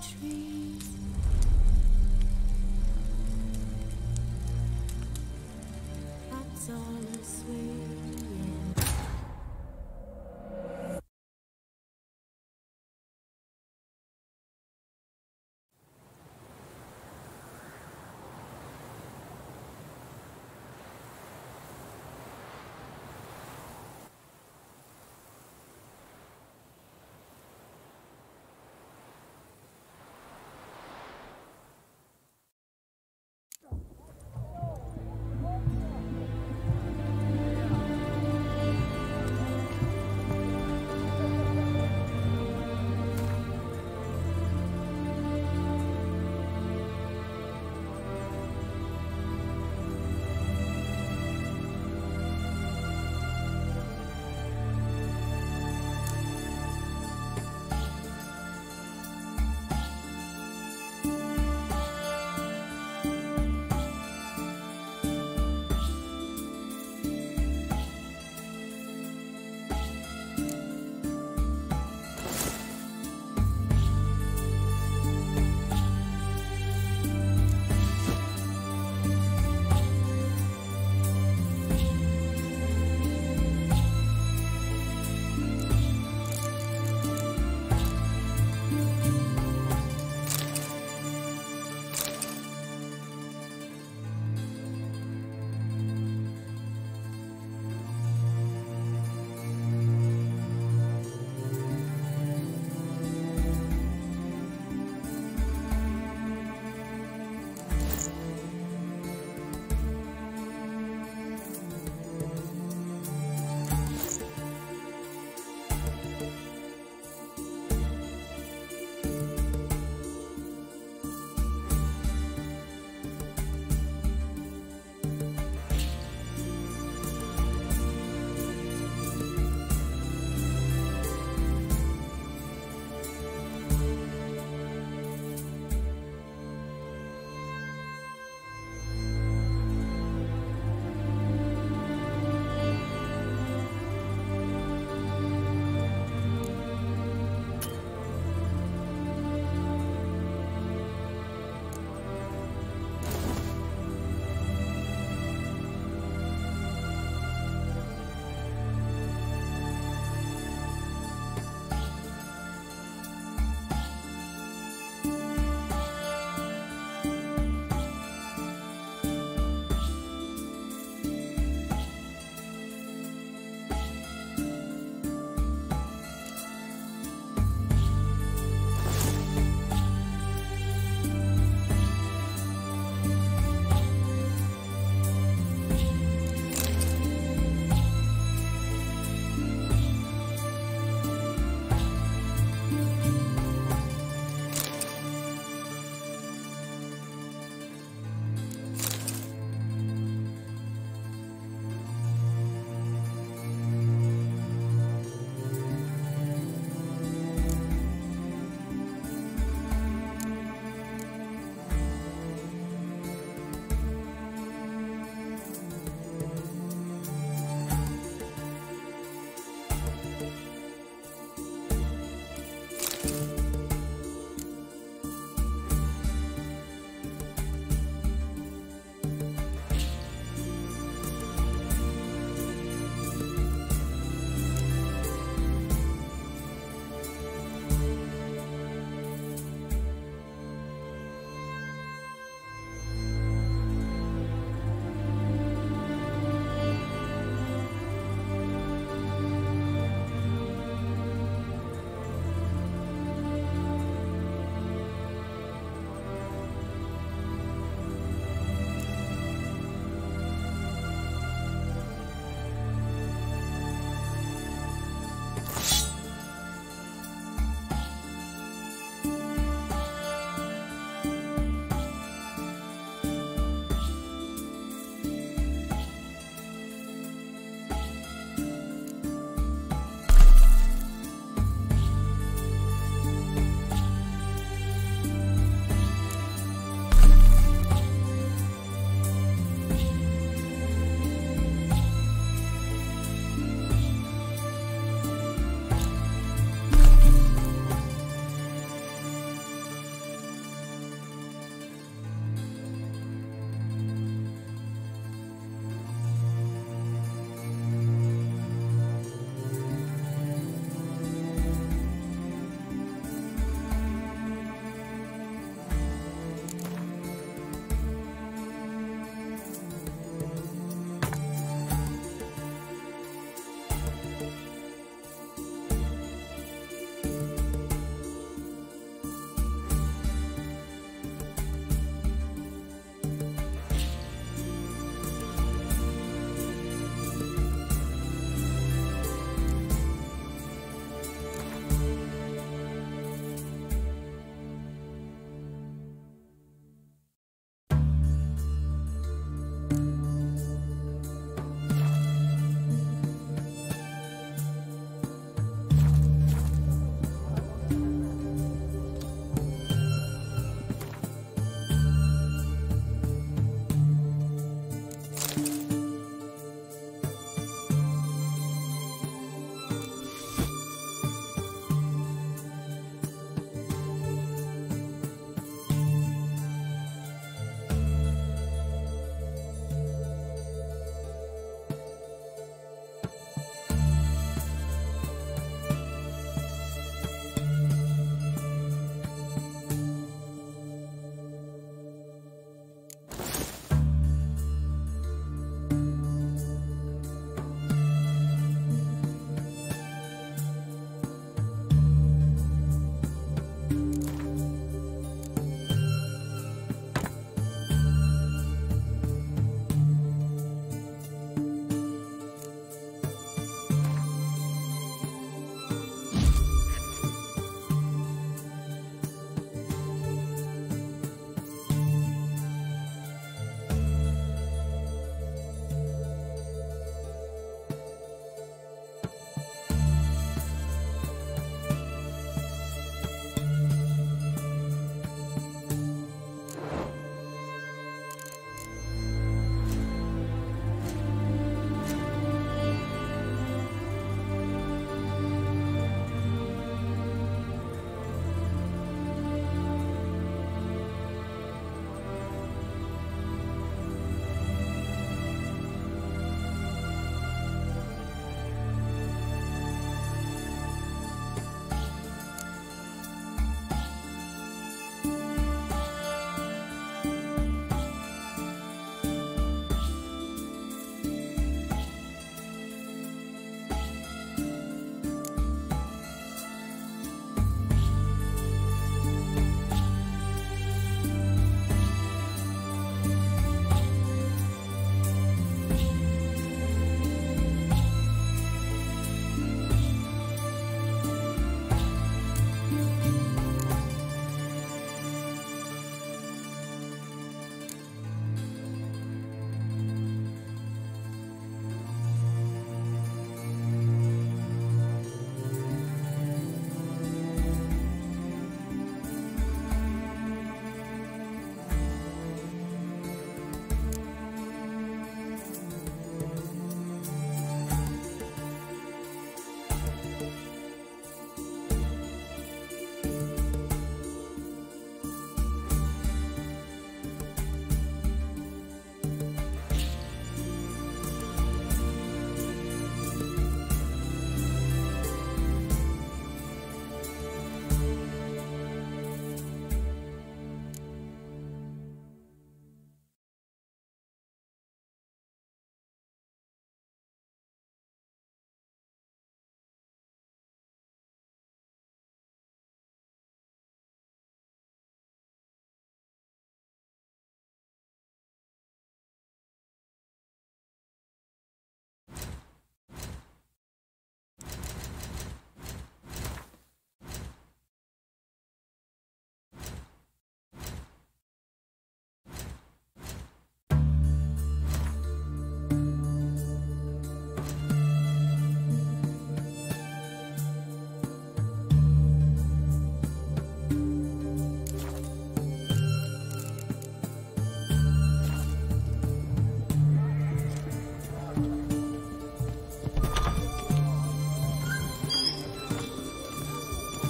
trees. That's all a swaying.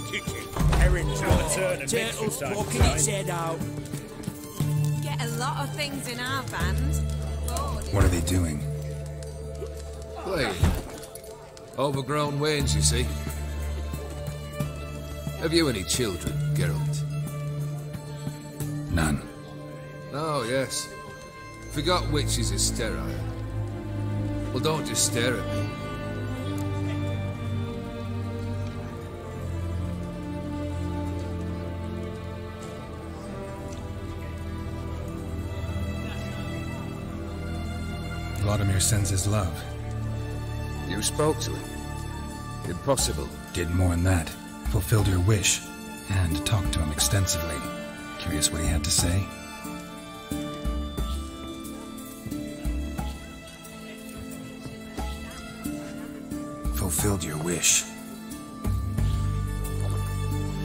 kicking. Erin's got a turn and Turtle's poking its head out. Get a lot of things in our band. What are they doing? Playing. Overgrown wains, you see. Have you any children, Geralt? None. Oh, yes. Forgot witches are sterile. Well, don't just stare at me. Vladimir sends his love. You spoke to him? Impossible. Did more than that. Fulfilled your wish. And talked to him extensively. Curious what he had to say? Fulfilled your wish.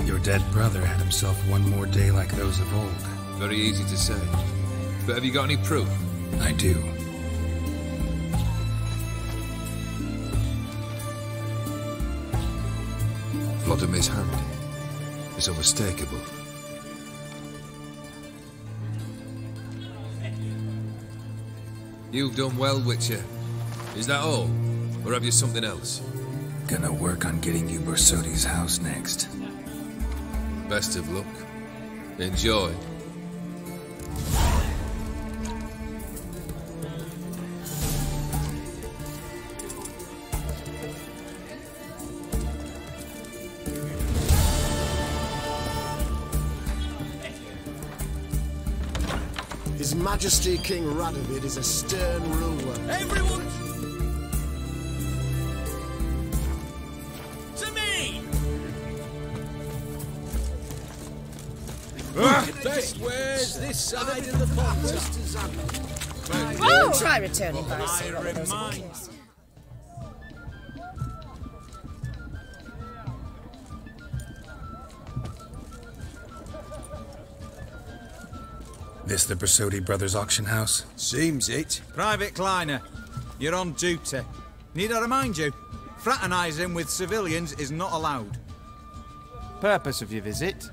Your dead brother had himself one more day like those of old. Very easy to say. But have you got any proof? I do. Vladimir's hand is unmistakable. You've done well, Witcher. Is that all? Or have you something else? Gonna work on getting you Bersodi's house next. Best of luck. Enjoy. His Majesty King Radovid is a stern ruler. Everyone! To me! Best wares this side of the pond. Oh! Try returning by I remind. This the Bersodi Brothers auction house? Seems it. Private Kleiner, you're on duty. Need I remind you? Fraternising with civilians is not allowed. Purpose of your visit?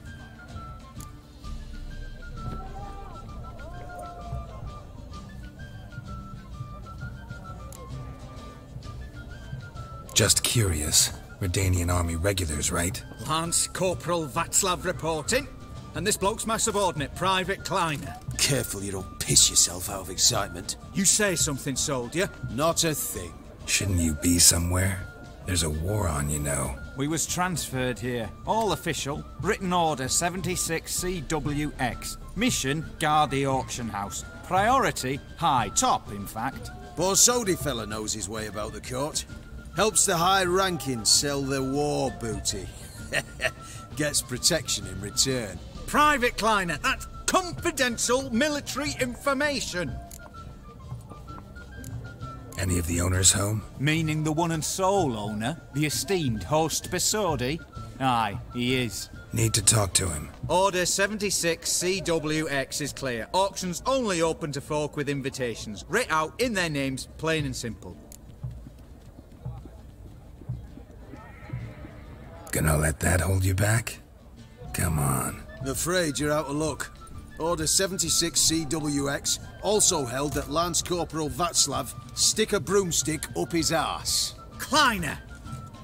Just curious. Redanian army regulars, right? Lance Corporal Václav reporting. And this bloke's my subordinate, Private Kleiner. Careful you don't piss yourself out of excitement. You say something, soldier. Not a thing. Shouldn't you be somewhere? There's a war on, you know. We was transferred here. All official. Written order 76 CWX. Mission, guard the auction house. Priority, high. Top, in fact. Borsodi fella knows his way about the court. Helps the high rankings sell their war booty. Gets protection in return. Private Kleiner, that's confidential military information. Any of the owners home? Meaning the one and sole owner, the esteemed host Bersodi? Aye, he is. Need to talk to him. Order 76 CWX is clear. Auctions only open to folk with invitations. Writ out in their names, plain and simple. Gonna let that hold you back? Come on. Afraid you're out of luck. Order 76 CWX also held that Lance Corporal Václav stick a broomstick up his arse. Kleiner,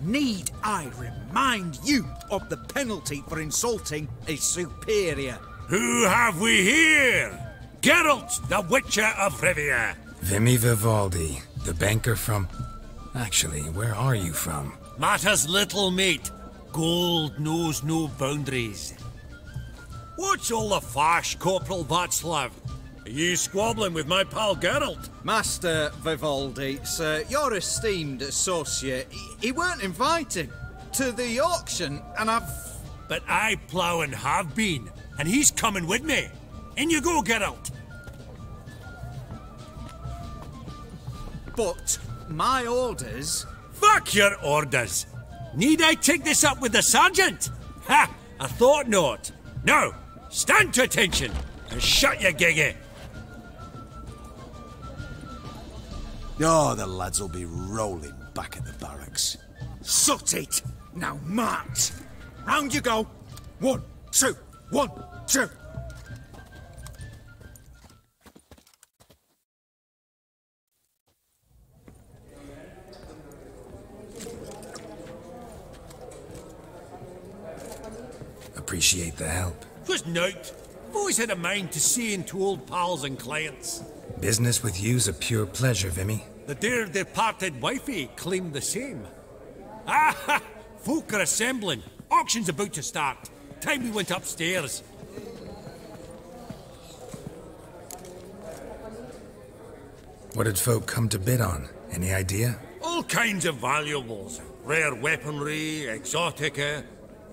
need I remind you of the penalty for insulting a superior? Who have we here? Geralt, the Witcher of Rivia. Vimy Vivaldi, the banker from... Actually, where are you from? Matters little, mate. Gold knows no boundaries. What's all the fash, Corporal Václav? Are you squabbling with my pal Geralt? Master Vivaldi, sir, your esteemed associate, he weren't invited to the auction, and I've... But I plough and have been, and he's coming with me. In you go, Geralt. But my orders... Fuck your orders. Need I take this up with the sergeant? Ha! I thought not. Now, stand to attention and shut your giggy. Oh, the lads will be rolling back at the barracks. Sot it! Now march! Round you go. 1, 2, 1, 2. Appreciate the help. Just nout. I've always had a mind to see into old pals and clients. Business with you's a pure pleasure, Vimy. The dear departed wifey claimed the same. Ah! Folk are assembling. Auction's about to start. Time we went upstairs. What did folk come to bid on? Any idea? All kinds of valuables. Rare weaponry, exotica.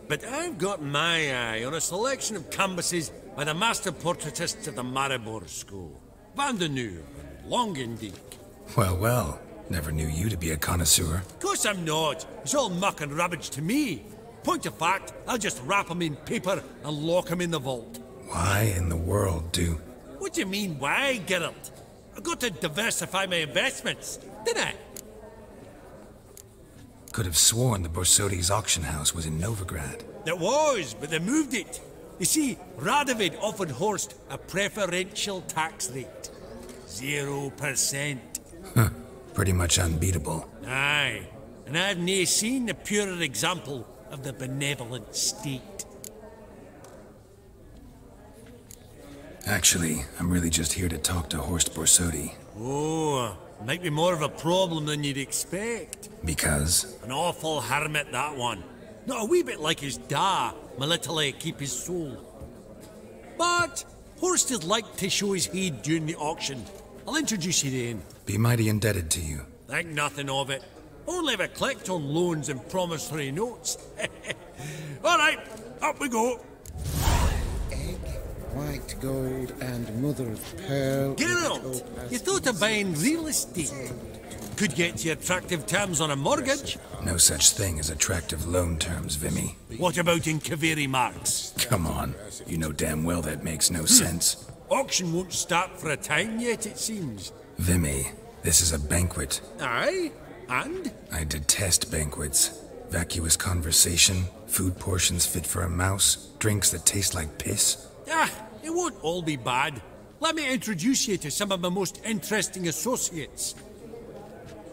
But I've got my eye on a selection of canvases by the master portraitists of the Maribor School. Van de Nieuw and Longendijk. Well, well. Never knew you to be a connoisseur. Of course I'm not. It's all muck and rubbish to me. Point of fact, I'll just wrap 'em in paper and lock 'em in the vault. Why in the world do... What do you mean, why, Geralt? I've got to diversify my investments, didn't I? Could have sworn the Borsodi's auction house was in Novigrad. It was, but they moved it. You see, Radovid offered Horst a preferential tax rate. 0%. Huh. Pretty much unbeatable. Aye, and I've nae seen a purer example of the benevolent state. Actually, I'm really just here to talk to Horst Borsodi. Oh, might be more of a problem than you'd expect. Because? An awful hermit, that one. Not a wee bit like his da, military keep his soul. But Horst would like to show his heed during the auction. I'll introduce you then. Be mighty indebted to you. Think nothing of it. Only ever collect on loans and promissory notes. All right, up we go. Egg, white gold, and mother of pearl. Geralt, you thought of buying real estate. Could get you attractive terms on a mortgage. No such thing as attractive loan terms, Vimy. What about in Kaveri Marks? Come on. You know damn well that makes no sense. Auction won't start for a time yet, it seems. Vimy, this is a banquet. Aye? And? I detest banquets. Vacuous conversation, food portions fit for a mouse, drinks that taste like piss. Ah, it won't all be bad. Let me introduce you to some of my most interesting associates.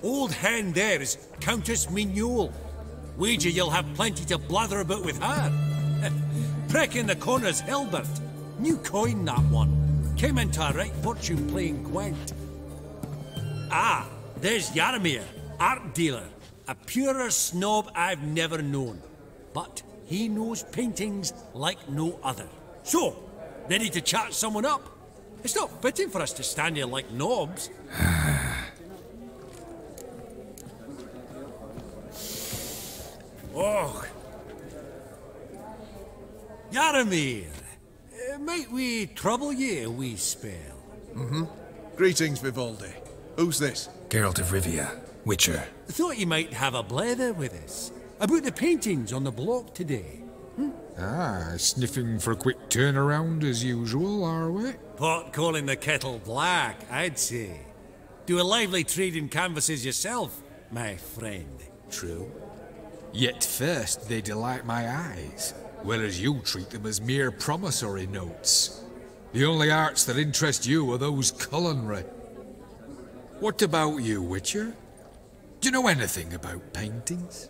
Old hen there is Countess Mignol. Wager you'll have plenty to blather about with her. Prick in the corner's Hilbert. New coin, that one. Came into a right fortune playing Gwent. Ah, there's Jaromir, art dealer. A purer snob I've never known. But he knows paintings like no other. So, ready to chat someone up? It's not fitting for us to stand here like knobs. Oh. Jaromir, might we trouble ye a wee spell? Greetings, Vivaldi. Who's this? Geralt of Rivia, Witcher. Thought you might have a blether with us. About the paintings on the block today. Ah, sniffing for a quick turnaround as usual, are we? Pot calling the kettle black, I'd say. Do a lively trade in canvases yourself, my friend. True. Yet first they delight my eyes, whereas you treat them as mere promissory notes. The only arts that interest you are those culinary. What about you, Witcher? Do you know anything about paintings?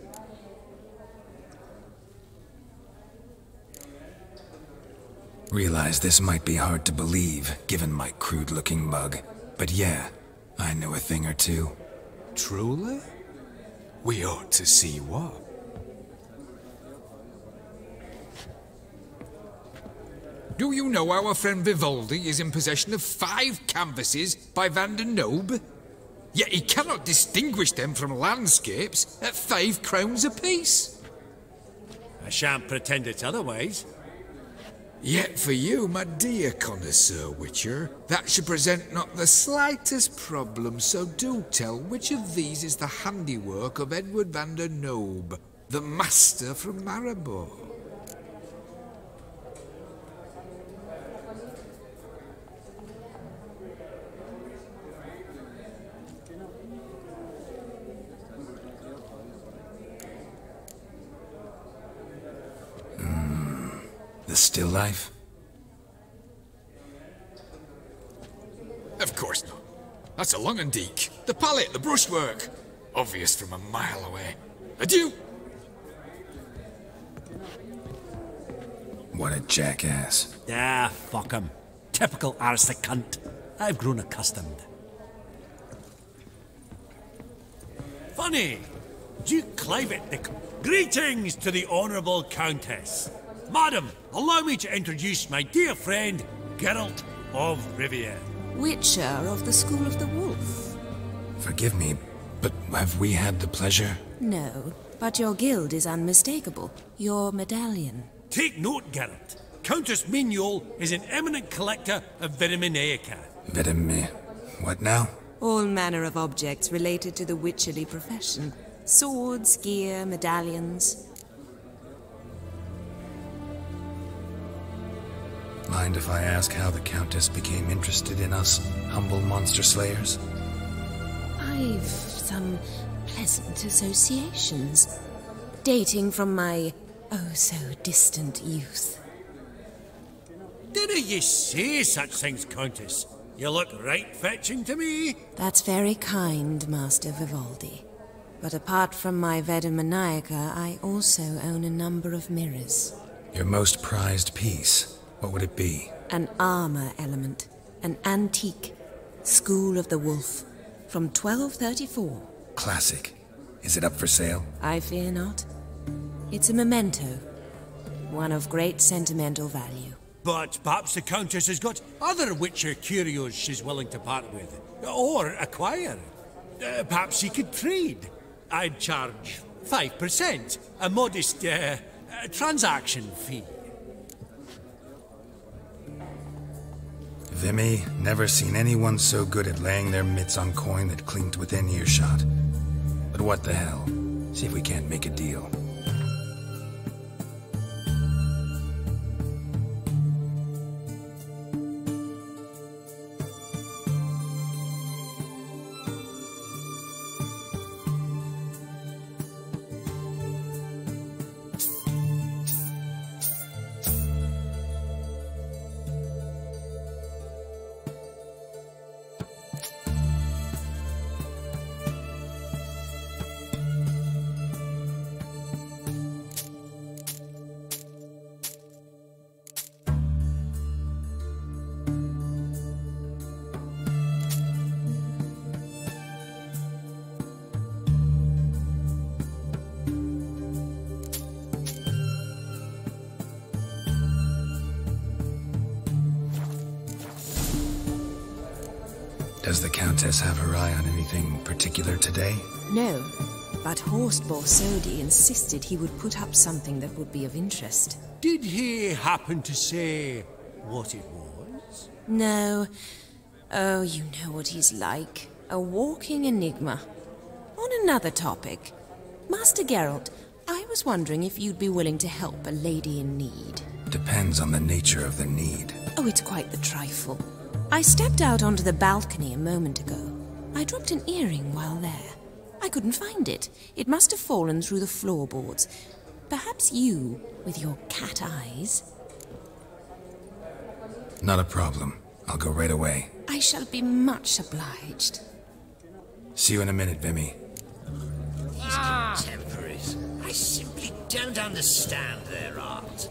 Realize this might be hard to believe, given my crude-looking mug. But yeah, I know a thing or two. Truly? We ought to see what. Do you know our friend Vivaldi is in possession of 5 canvases by Van der Nobe? Yet he cannot distinguish them from landscapes at 5 crowns apiece. I shan't pretend it's otherwise. Yet for you, my dear connoisseur Witcher, that should present not the slightest problem, so do tell which of these is the handiwork of Edward van der Nobe, the master from Maribor. The still life? Of course not. That's a Lungendeek. The palette, the brushwork. Obvious from a mile away. Adieu! What a jackass. Ah, fuck him. Typical arse cunt. I've grown accustomed. Funny. Duke Clivet, greetings to the Honourable Countess. Madam, allow me to introduce my dear friend, Geralt of Rivia. Witcher of the School of the Wolf. Forgive me, but have we had the pleasure? No, but your guild is unmistakable. Your medallion. Take note, Geralt. Countess Mignol is an eminent collector of Vitaminaica. What now? All manner of objects related to the witcherly profession. Swords, gear, medallions. Mind if I ask how the Countess became interested in us, humble monster slayers? I've some pleasant associations, dating from my oh-so-distant youth. Dinna ye say such things, Countess? You look right fetching to me. That's very kind, Master Vivaldi. But apart from my Vedamaniaca, I also own a number of mirrors. Your most prized piece, what would it be? An armor element. An antique. School of the Wolf. From 1234. Classic. Is it up for sale? I fear not. It's a memento. One of great sentimental value. But perhaps the Countess has got other Witcher curios she's willing to part with. Or acquire. Perhaps she could trade. I'd charge 5%. A modest, transaction fee. Vimy, never seen anyone so good at laying their mitts on coin that clinked within earshot. But what the hell? See if we can't make a deal. Does the Countess have her eye on anything particular today? No, but Horst Borsodi insisted he would put up something that would be of interest. Did he happen to say what it was? No. Oh, you know what he's like. A walking enigma. On another topic, Master Geralt, I was wondering if you'd be willing to help a lady in need. Depends on the nature of the need. Oh, it's quite the trifle. I stepped out onto the balcony a moment ago. I dropped an earring while there. I couldn't find it. It must have fallen through the floorboards. Perhaps you, with your cat eyes. Not a problem. I'll go right away. I shall be much obliged. See you in a minute, Vimy. These contemporaries. I simply don't understand their art.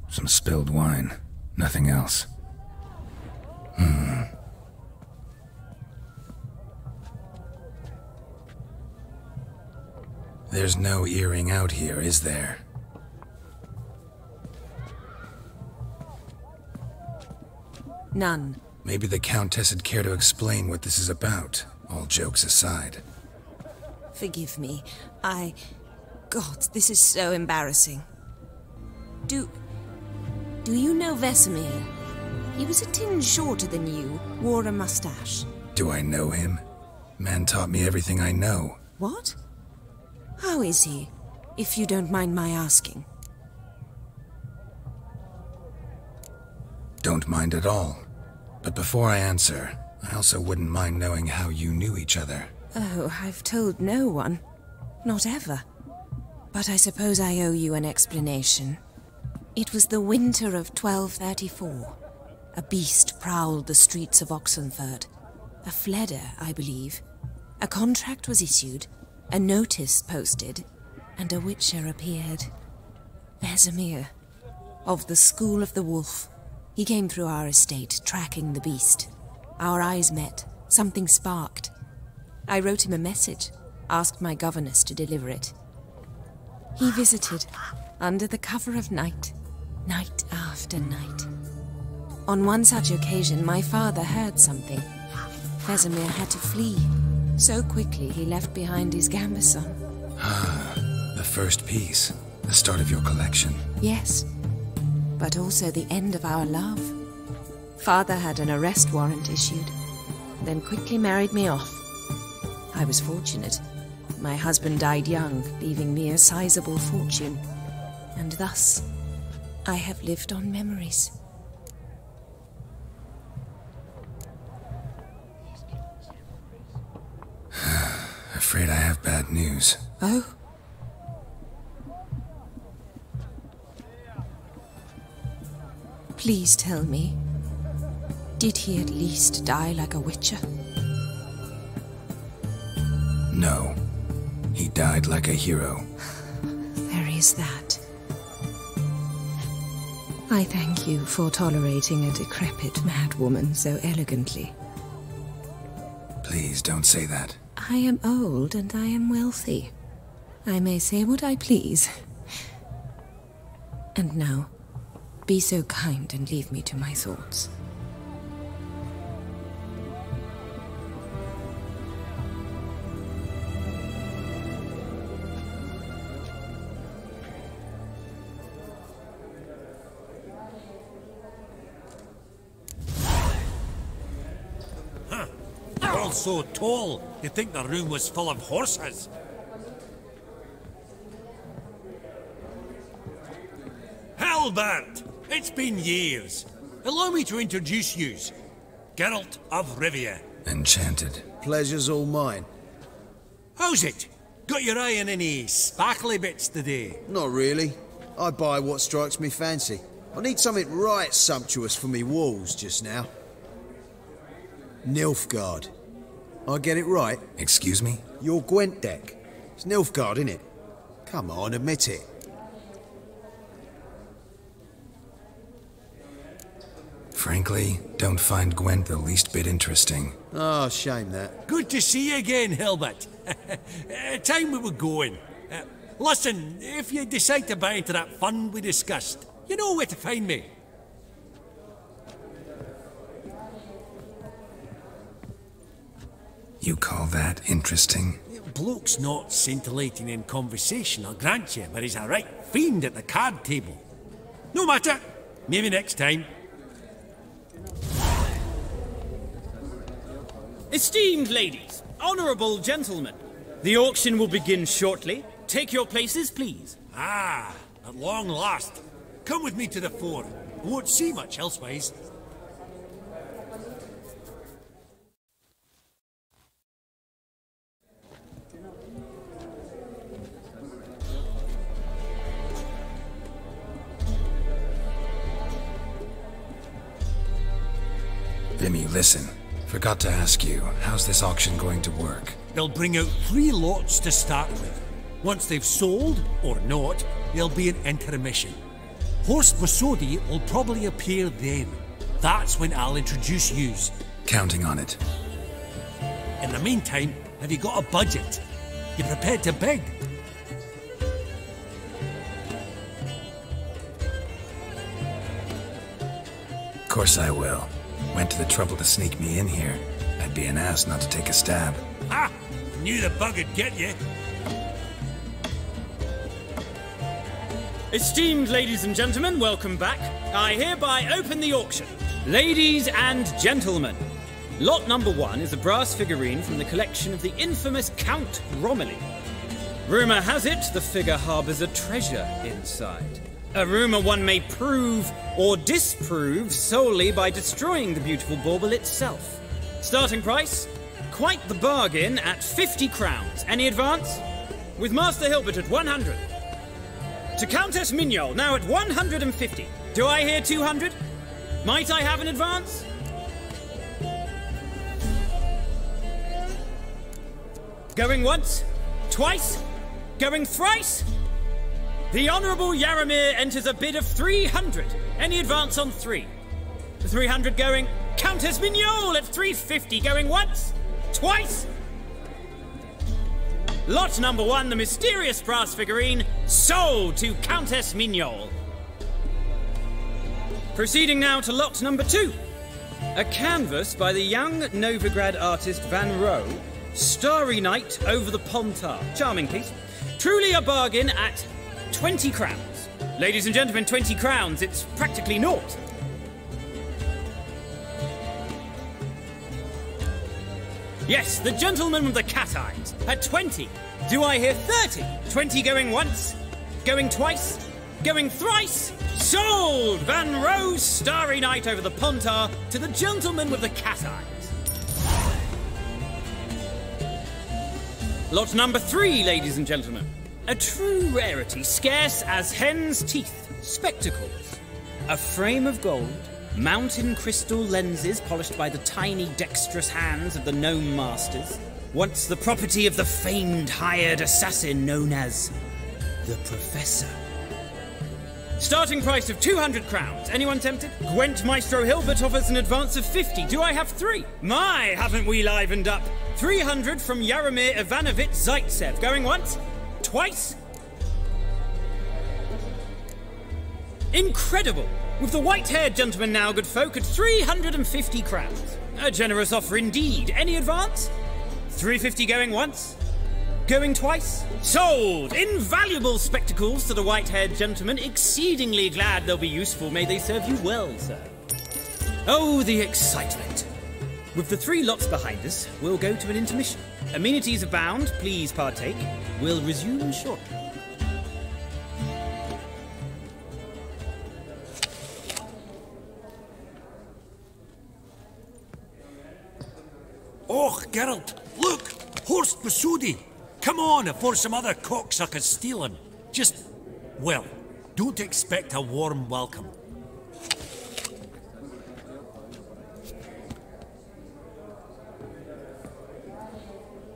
Some spilled wine. Nothing else. There's no earring out here, is there? None. Maybe the Countess would care to explain what this is about, all jokes aside. Forgive me. God, this is so embarrassing. Do you know Vesemir? He was a tinge shorter than you, wore a mustache. Do I know him? Man taught me everything I know. What? How is he, if you don't mind my asking? Don't mind at all. But before I answer, I also wouldn't mind knowing how you knew each other. Oh, I've told no one. Not ever. But I suppose I owe you an explanation. It was the winter of 1234. A beast prowled the streets of Oxenford. A Fleder, I believe. A contract was issued, a notice posted, and a witcher appeared. Vesemir, of the School of the Wolf. He came through our estate, tracking the beast. Our eyes met. Something sparked. I wrote him a message, asked my governess to deliver it. He visited, under the cover of night, night after night. On one such occasion, my father heard something. Vesemir had to flee. So quickly, he left behind his gambeson. Ah, the first piece. The start of your collection. Yes, but also the end of our love. Father had an arrest warrant issued, then quickly married me off. I was fortunate. My husband died young, leaving me a sizable fortune. And thus, I have lived on memories. Afraid I have bad news. Oh? Please tell me, did he at least die like a witcher? No. He died like a hero. There is that. I thank you for tolerating a decrepit madwoman so elegantly. Please don't say that. I am old and I am wealthy. I may say what I please. And now, be so kind and leave me to my thoughts. They're all so tall, you'd think the room was full of horses. Halbert! It's been years. Allow me to introduce yous. Geralt of Rivia. Enchanted. Pleasure's all mine. How's it? Got your eye on any sparkly bits today? Not really. I buy what strikes me fancy. I need something right sumptuous for me walls just now. Nilfgaard. I get it right? Excuse me? Your Gwent deck. It's Nilfgaard, innit? Come on, admit it. Frankly, don't find Gwent the least bit interesting. Oh, shame that. Good to see you again, Hilbert. Time we were going. Listen, if you decide to buy into that fund we discussed, you know where to find me. You call that interesting? Bloke's not scintillating in conversation, I'll grant you, but he's a right fiend at the card table. No matter. Maybe next time. Esteemed ladies, honourable gentlemen, the auction will begin shortly. Take your places, please. Ah, at long last. Come with me to the fore. Won't see much elsewise. Vimy, listen. Forgot to ask you, how's this auction going to work? They'll bring out 3 lots to start with. Once they've sold, or not, there'll be an intermission. Horst Vasodi will probably appear then. That's when I'll introduce yous. Counting on it. In the meantime, have you got a budget? You prepared to bid? Of course I will. Went to the trouble to sneak me in here. I'd be an ass not to take a stab. Ah! Knew the bug would get you. Esteemed ladies and gentlemen, welcome back. I hereby open the auction. Ladies and gentlemen, lot number 1 is a brass figurine from the collection of the infamous Count Romilly. Rumour has it the figure harbours a treasure inside. A rumour one may prove or disprove solely by destroying the beautiful bauble itself. Starting price, quite the bargain at 50 crowns. Any advance? With Master Hilbert at 100. To Countess Mignol, now at 150. Do I hear 200? Might I have an advance? Going once? Twice? Going thrice? The Honourable Yaramir enters a bid of 300. Any advance on 3? 300 going. Countess Mignol at 350. Going once? Twice? Lot number 1, the mysterious brass figurine, sold to Countess Mignol. Proceeding now to lot number 2. A canvas by the young Novigrad artist Van Rohe, Starry Night over the Pontar. Charming piece. Truly a bargain at 20 crowns. Ladies and gentlemen, 20 crowns, it's practically naught. Yes, the gentleman with the cat eyes at 20. Do I hear 30? 20 going once, going twice, going thrice. Sold! Van Rohe's Starry Night over the Pontar to the gentleman with the cat eyes. Lot number 3, ladies and gentlemen. A true rarity, scarce as hen's teeth. Spectacles. A frame of gold, mountain crystal lenses polished by the tiny dexterous hands of the gnome masters. Once the property of the famed hired assassin known as the Professor. Starting price of 200 crowns. Anyone tempted? Gwent Maestro Hilbert offers an advance of 50. Do I have 3? My, haven't we livened up? 300 from Yaramir Ivanovich Zaitsev. Going once? Twice? Incredible! With the white-haired gentleman now, good folk, at 350 crowns. A generous offer indeed. Any advance? 350 going once? Going twice? Sold! Invaluable spectacles to the white-haired gentleman. Exceedingly glad they'll be useful. May they serve you well, sir. Oh, the excitement. With the 3 lots behind us, we'll go to an intermission. Amenities abound. Please partake. We'll resume shortly. Och, Geralt, look! Horst Masudi! Come on, before some other cocksuckers steal him. Just, well, don't expect a warm welcome.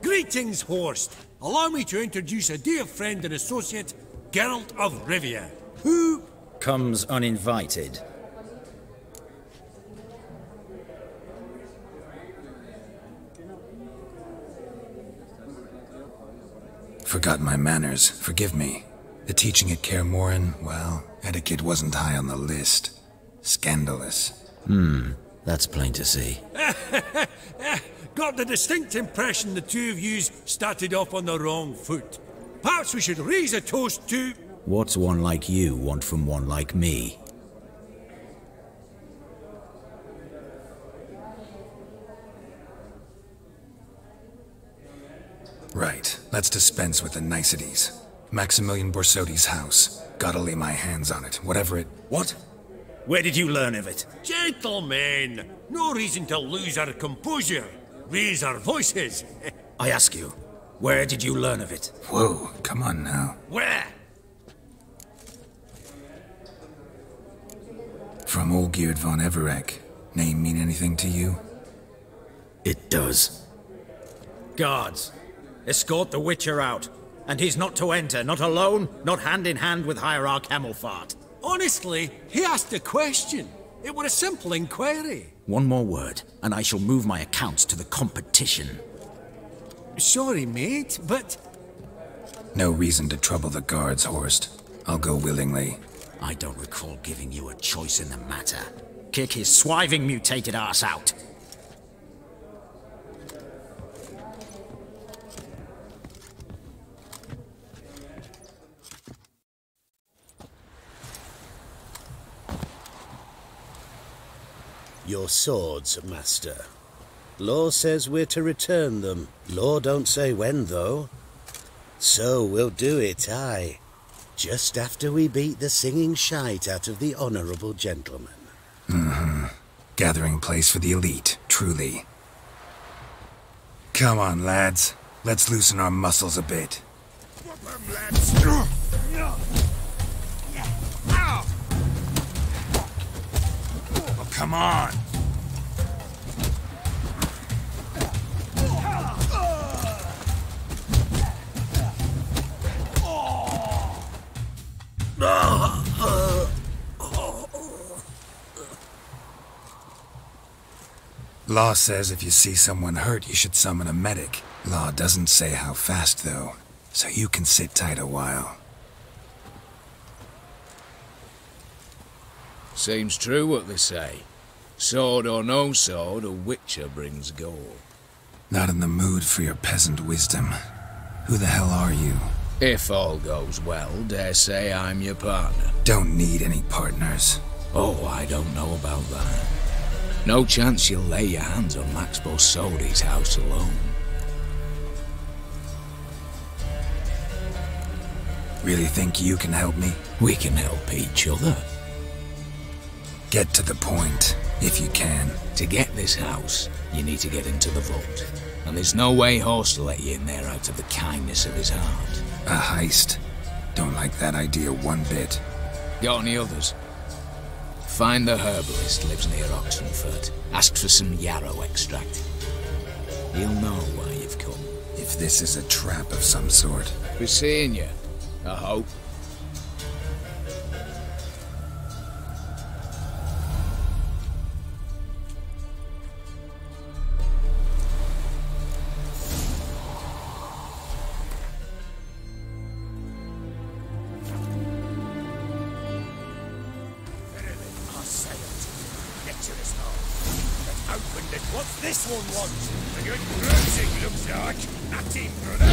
Greetings, Horst. Allow me to introduce a dear friend and associate, Geralt of Rivia, who comes uninvited. Forgot my manners. Forgive me. The teaching at Kaer Morhen, well, etiquette wasn't high on the list. Scandalous. That's plain to see. Got the distinct impression the two of yous started off on the wrong foot. Perhaps we should raise a toast to... What's one like you want from one like me? Right, let's dispense with the niceties. Maximilian Borsodi's house. Gotta lay my hands on it, whatever it... What? Where did you learn of it? Gentlemen, no reason to lose our composure. Raise our voices. I ask you, where did you learn of it? Whoa, come on now. Where? From Olgierd von Everec. Name mean anything to you? It does. Guards, escort the Witcher out. And he's not to enter, not alone, not hand in hand with Hierarch Hamelfart. Honestly, he asked a question. It were a simple inquiry. One more word, and I shall move my accounts to the competition. Sorry, mate, but... No reason to trouble the guards, Horst. I'll go willingly. I don't recall giving you a choice in the matter. Kick his swiving mutated ass out. Your swords, master. Law says we're to return them. Law don't say when, though. So we'll do it, aye. Just after we beat the singing shite out of the honourable gentleman. Gathering place for the elite, truly. Come on, lads. Let's loosen our muscles a bit. Oh, come on! Law says if you see someone hurt, you should summon a medic. Law doesn't say how fast, though, so you can sit tight a while. Seems true what they say. Sword or no sword, a witcher brings gold. Not in the mood for your peasant wisdom. Who the hell are you? If all goes well, dare say I'm your partner. Don't need any partners. Oh, I don't know about that. No chance you'll lay your hands on Max Borsodi's house alone. Really think you can help me? We can help each other. Get to the point, if you can. To get this house, you need to get into the vault. And there's no way Horst will let you in there out of the kindness of his heart. A heist? Don't like that idea one bit. Got any others? Find the herbalist lives near Oxenfurt. Ask for some yarrow extract. He'll know why you've come. If this is a trap of some sort. Be seeing you, I hope. What's this one want? A good bruising, looks like. Not team, brother.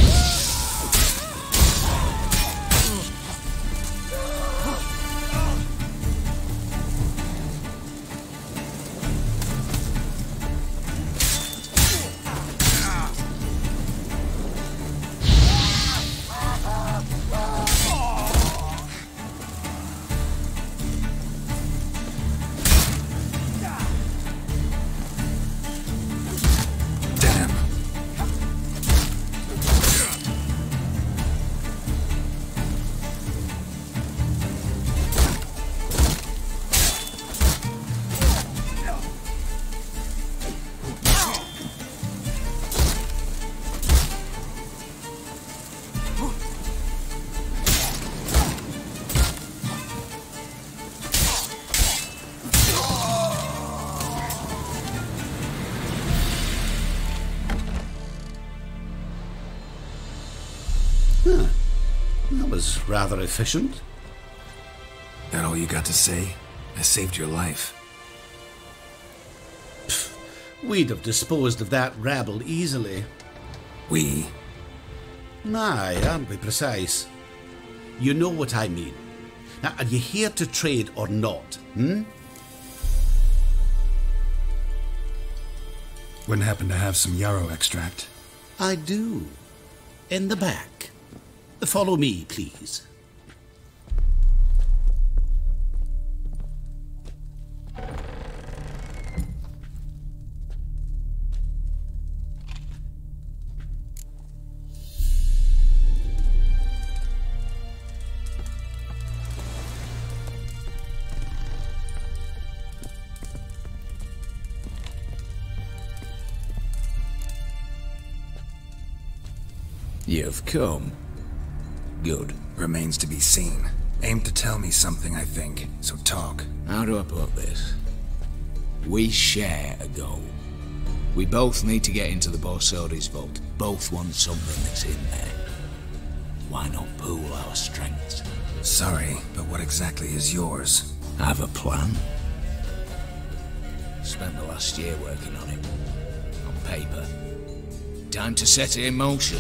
Huh. That was rather efficient. That all you got to say? I saved your life. Pfft, we'd have disposed of that rabble easily. We? Aye, aren't we precise? You know what I mean. Now, are you here to trade or not, Wouldn't happen to have some yarrow extract? I do. In the back. Follow me, please. You've come. Good. Remains to be seen. Aim to tell me something, I think. So talk. How do I put this? We share a goal. We both need to get into the Borsodi's vault. Both want something that's in there. Why not pool our strengths? Sorry, but what exactly is yours? I have a plan. Spent the last year working on it. On paper. Time to set it in motion.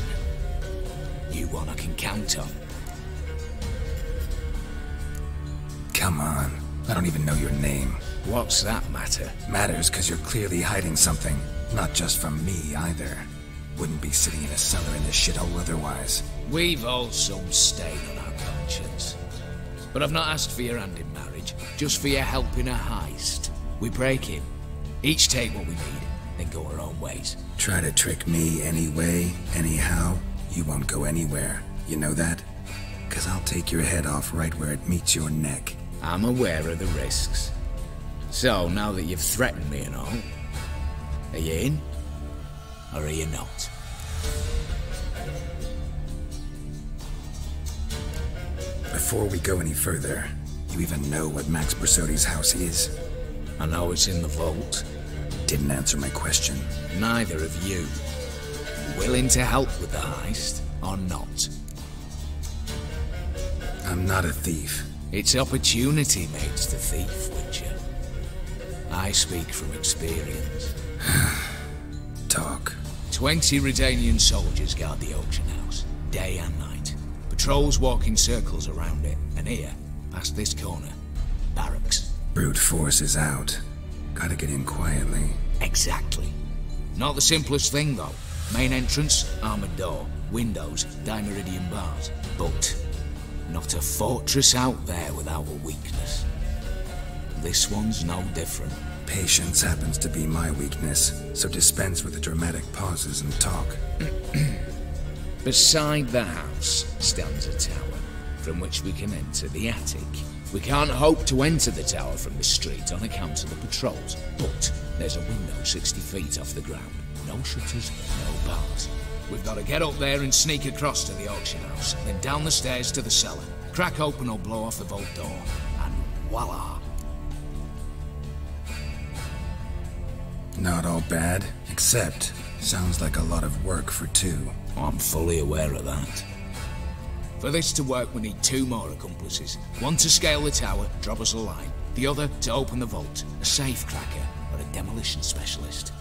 You one I can count on. Come on. I don't even know your name. What's that matter? Matters because you're clearly hiding something. Not just from me, either. Wouldn't be sitting in a cellar in this shithole otherwise. We've all some stain on our conscience. But I've not asked for your hand in marriage, just for your help in a heist. We break in. Each take what we need, then go our own ways. Try to trick me anyway, anyhow, you won't go anywhere. You know that? 'Cause I'll take your head off right where it meets your neck. I'm aware of the risks. So, now that you've threatened me and all, are you in? Or are you not? Before we go any further, you even know what Max Bersodi's house is? I know it's in the vault. Didn't answer my question. Neither of you. Willing to help with the heist, or not? I'm not a thief. It's opportunity makes the thief, Witcher. I speak from experience. Talk. 20 Redanian soldiers guard the auction house, day and night. Patrols walk in circles around it, and here, past this corner, barracks. Brute force is out. Gotta get in quietly. Exactly. Not the simplest thing, though. Main entrance, armored door, windows, dimeridian bars. But not a fortress out there without a weakness. This one's no different. Patience happens to be my weakness, so dispense with the dramatic pauses and talk. Beside the house stands a tower, from which we can enter the attic. We can't hope to enter the tower from the street on account of the patrols, but there's a window 60 feet off the ground. No shutters, no bars. We've got to get up there and sneak across to the auction house, then down the stairs to the cellar, crack open or blow off the vault door, and voila! Not all bad, except sounds like a lot of work for two. I'm fully aware of that. For this to work, we need 2 more accomplices. One to scale the tower, drop us a line. The other to open the vault, a safe cracker or a demolition specialist.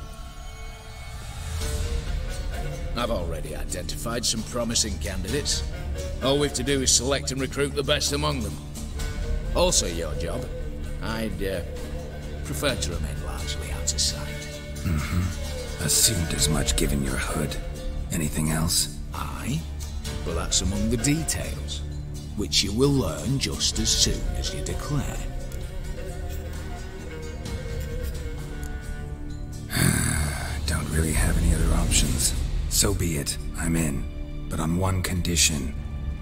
I've already identified some promising candidates. All we have to do is select and recruit the best among them. Also your job. I'd prefer to remain largely out of sight. Assumed as much given your hood. Anything else? Aye, but that's among the details, which you will learn just as soon as you declare. Don't really have any other options. So be it, I'm in. But on one condition.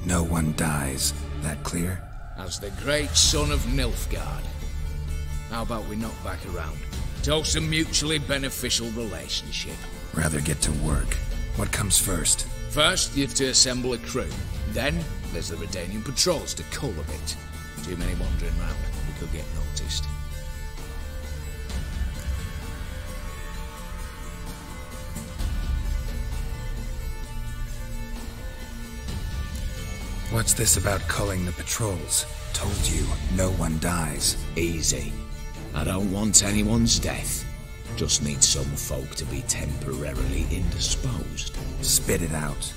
No one dies. That clear? As the great son of Nilfgaard. How about we knock back around? Toast a mutually beneficial relationship. Rather get to work. What comes first? First, you have to assemble a crew. Then, there's the Redanian patrols to cull a bit. Too many wandering round. We could get noticed. What's this about culling the patrols? Told you, no one dies. Easy. I don't want anyone's death. Just need some folk to be temporarily indisposed. Spit it out.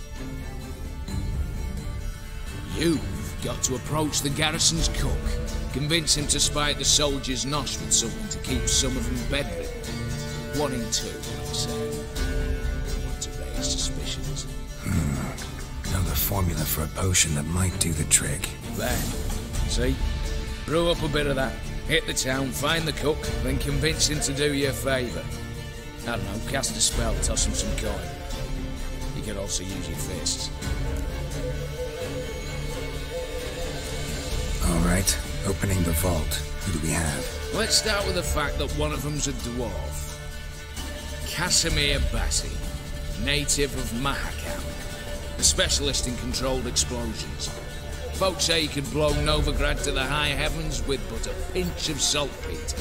You've got to approach the garrison's cook. Convince him to spy the soldiers' nosh with something to keep some of them bedridden. 1 in 2, I'd say. Want to raise suspicions. Know the formula for a potion that might do the trick. There. See? Brew up a bit of that. Hit the town, find the cook, then convince him to do you a favour. I don't know, cast a spell, toss him some coin. You could also use your fists. Alright, opening the vault. Who do we have? Let's start with the fact that one of them's a dwarf. Casimir Bassi, native of Mahakam. A specialist in controlled explosions. Folks say he could blow Novigrad to the high heavens with but a pinch of saltpeter.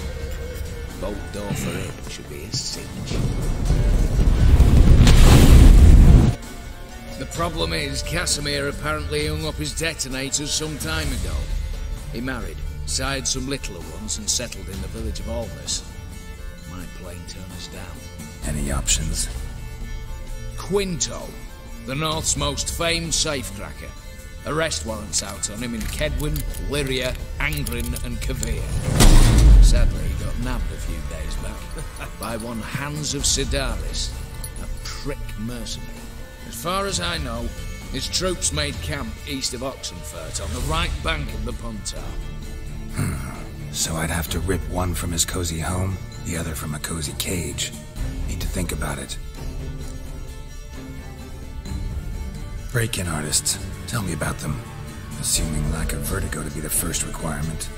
Vault door for him should be a cinch. The problem is, Casimir apparently hung up his detonators some time ago. He married, sired some littler ones, and settled in the village of Almas. Might plain turn us down. Any options? Quinto, the North's most famed safecracker. Arrest warrants out on him in Kedwin, Lyria, Angrin, and Kavir. Sadly, he got nabbed a few days back by one Hans of Sidaris, a prick mercenary. As far as I know, his troops made camp east of Oxenfurt on the right bank of the Pontar. So I'd have to rip one from his cozy home, the other from a cozy cage. Need to think about it. Break-in artists. Tell me about them. Assuming lack of vertigo to be the first requirement.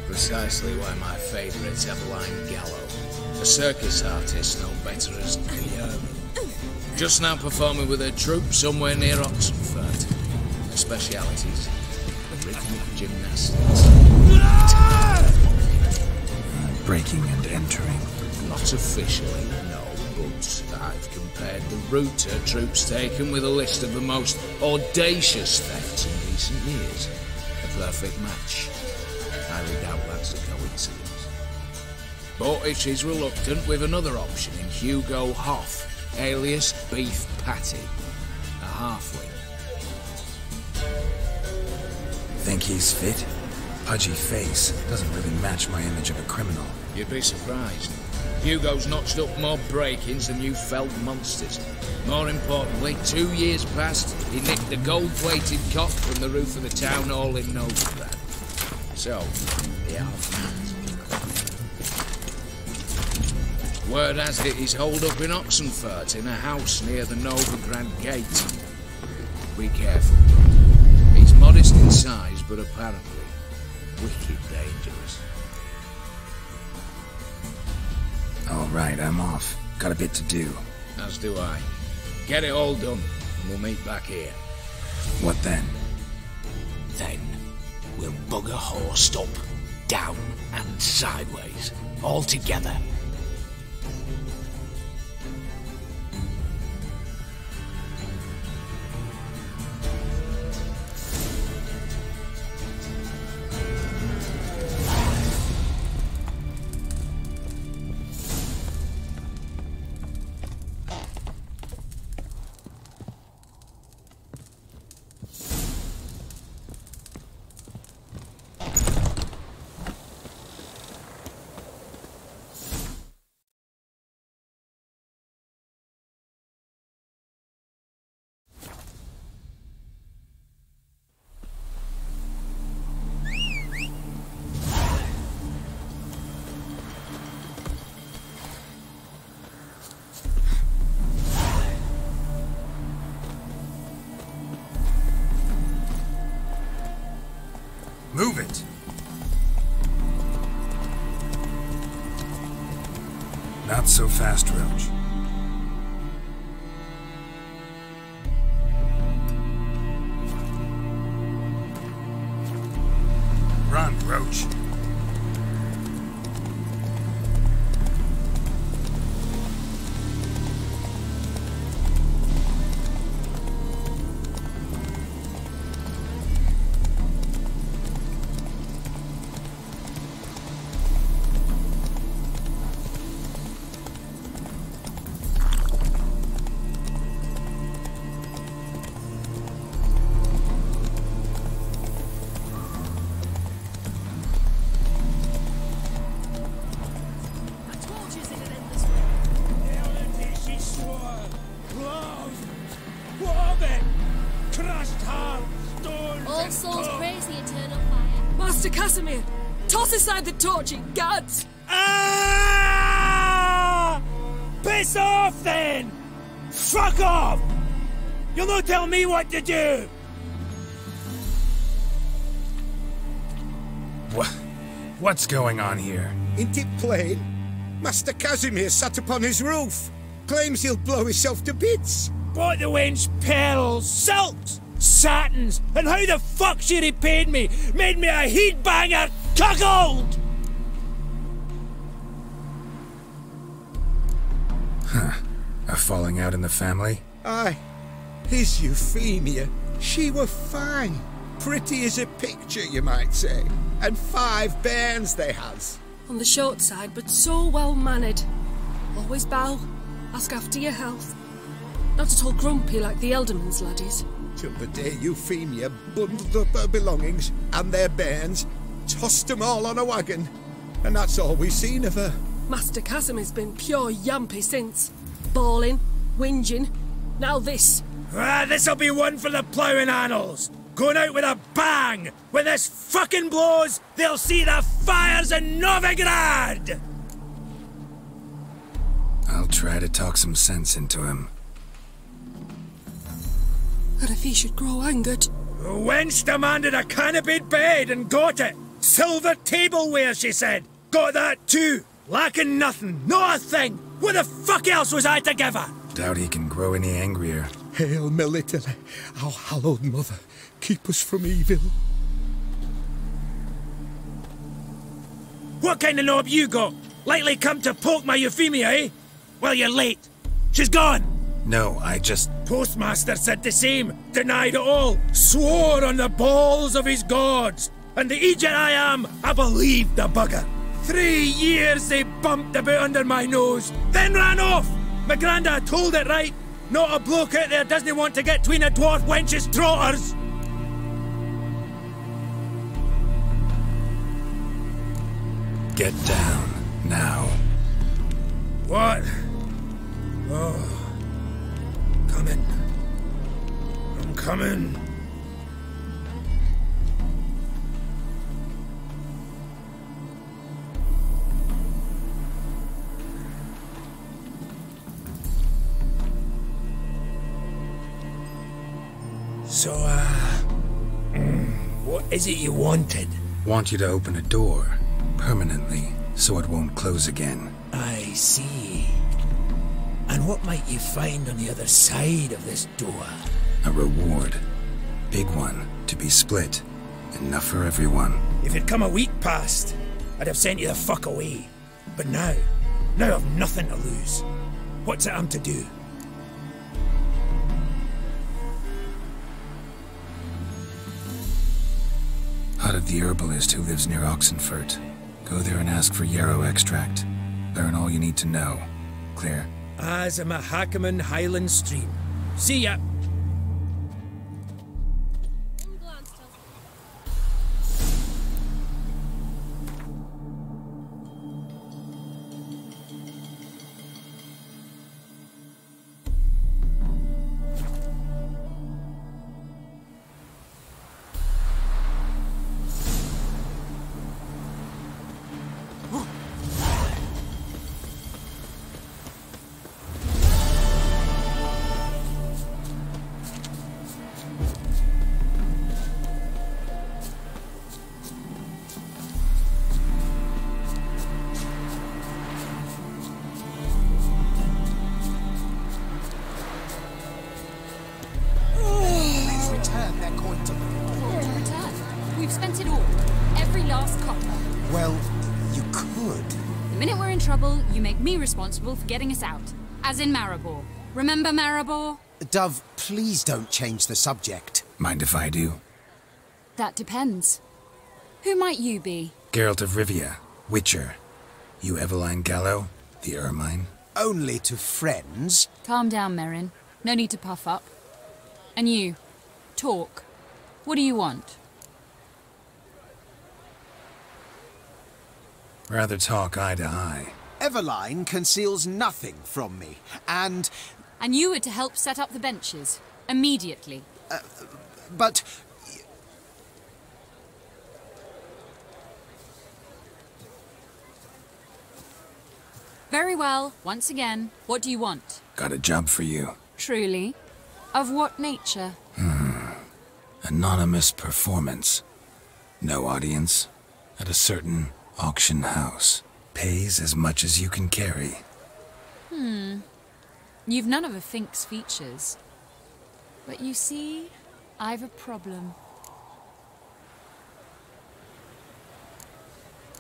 Precisely why my favourite's Eveline Gallo. A circus artist known better as Guillermo. Just now performing with her troupe somewhere near Oxenfurt. Her specialities, the rhythmic gymnastics. Breaking and entering. Not officially, no, but I've compared the route her troupe's taken with a list of the most audacious thefts in recent years. A perfect match. Highly doubt that's a coincidence. But if she's reluctant, with another option in Hugo Hoff, alias Beef Patty, a halfling. Think he's fit? Pudgy face doesn't really match my image of a criminal. You'd be surprised. Hugo's notched up more break-ins than you felt monsters. More importantly, 2 years past, he nicked a gold-plated cop from the roof of the town hall in Novigrad. So, the half-mans. Word has it he's holed up in Oxenfurt in a house near the Novigrad gate. Be careful. He's modest in size, but apparently wicked dangerous. All right, I'm off. Got a bit to do. As do I. Get it all done, and we'll meet back here. What then? Then we'll bugger horsed up, down and sideways, all together. Move it! Not so fast, Roach. Run, Roach. All souls praise the eternal fire. Master Casimir, toss aside the torch, it guards! Ah! Piss off then! Fuck off! You'll not tell me what to do! What's going on here? Ain't it plain? Master Casimir sat upon his roof. Claims he'll blow himself to bits. Bought the wench pearls, silks, satins, and how the fuck she repaid me? Made me a heat-banger cuckold! Huh. A falling out in the family? Aye. His Euphemia, she were fine. Pretty as a picture, you might say. And 5 bairns they has. On the short side, but so well-mannered. Always bow, ask after your health. Not at all grumpy like the Elderman's laddies. Till the day Euphemia bundled up her belongings and their bairns, tossed them all on a wagon. And that's all we've seen of her. Master Casimir's been pure yampy since. Bawling, whinging, now this. Ah, this'll be one for the ploughing annals. Going out with a bang! When this fucking blows, they'll see the fires in Novigrad! I'll try to talk some sense into him. And if he should grow angered... The wench demanded a canopied bed and got it. Silver tableware, she said. Got that too. Lacking nothing, not a thing. What the fuck else was I to give her? Doubt he can grow any angrier. Hail Melitele, our hallowed mother, keep us from evil. What kind of knob you got? Likely come to poke my Euphemia, eh? Well, you're late. She's gone. No, I just... Postmaster said the same. Denied it all. Swore on the balls of his gods. And the Egypt I am, I believed the bugger. 3 years they bumped about under my nose, then ran off. My granda told it right. Not a bloke out there doesn't want to get between a dwarf wench's trotters. Get down, now. What? Oh. Coming. I'm coming. So, what is it you wanted? Want you to open a door, permanently, so it won't close again. I see. And what might you find on the other side of this door? A reward. Big one, to be split. Enough for everyone. If it'd come a week past, I'd have sent you the fuck away. But now I've nothing to lose. What's it I'm to do? Hut of the herbalist who lives near Oxenfurt. Go there and ask for yarrow extract. Learn all you need to know. Clear? As a Mahakaman Highland Stream. See ya! Responsible for getting us out. As in Maribor. Remember Maribor? Dove, please don't change the subject. Mind if I do? That depends. Who might you be? Geralt of Rivia, Witcher. You Eveline Gallo, the Ermine? Only to friends. Calm down, Merrin. No need to puff up. And you, talk. What do you want? Rather talk eye to eye. Eveline conceals nothing from me, and... And you were to help set up the benches. Immediately. But... Very well. Once again, what do you want? Got a job for you. Truly? Of what nature? Anonymous performance. No audience. At a certain auction house. Pays as much as you can carry. You've none of a Fink's features. But you see, I've a problem.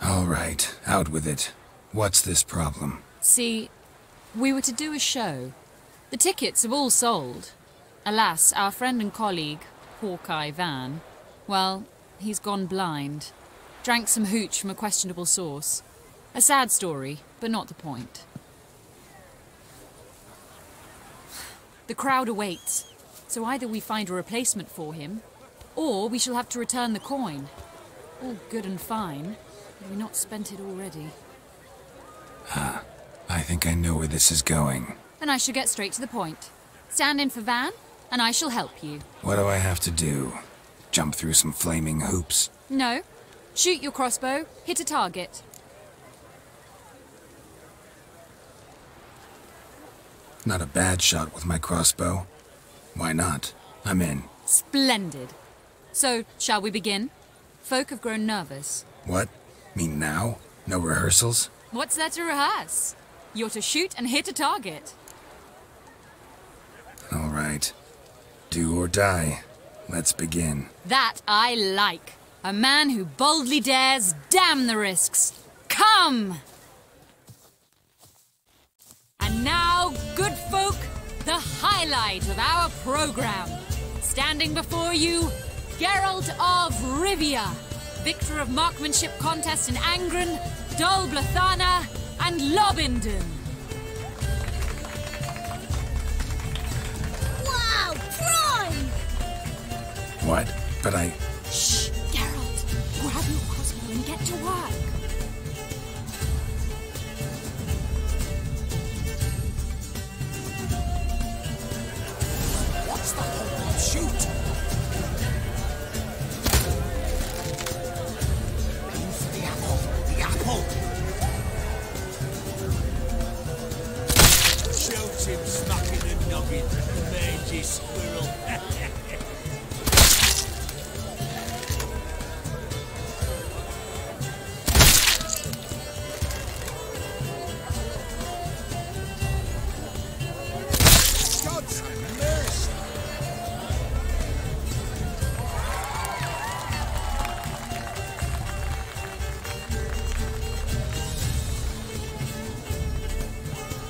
All right, out with it. What's this problem? See, we were to do a show. The tickets have all sold. Alas, our friend and colleague, Hawkeye Van, well, he's gone blind. Drank some hooch from a questionable source. A sad story, but not the point. The crowd awaits, so either we find a replacement for him, or we shall have to return the coin. All good and fine, but we've not spent it already. I think I know where this is going. Then I shall get straight to the point. Stand in for Van, and I shall help you. What do I have to do? Jump through some flaming hoops? No. Shoot your crossbow, hit a target. Not a bad shot with my crossbow. Why not? I'm in. Splendid. So, shall we begin? Folk have grown nervous. What? Mean now? No rehearsals? What's there to rehearse? You're to shoot and hit a target. All right. Do or die. Let's begin. That I like. A man who boldly dares, damn the risks. Come! And now, good folk, the highlight of our program. Standing before you, Geralt of Rivia, victor of marksmanship contest in Angren, Dol Blathana, and Lobindon. Wow, prime! What? But I... Shh, Geralt, grab your crossbow and get to work. What's the whole shoot? Aim for the apple. The apple. Shoots him smacking a noggin, mangy squirrel. God's mercy.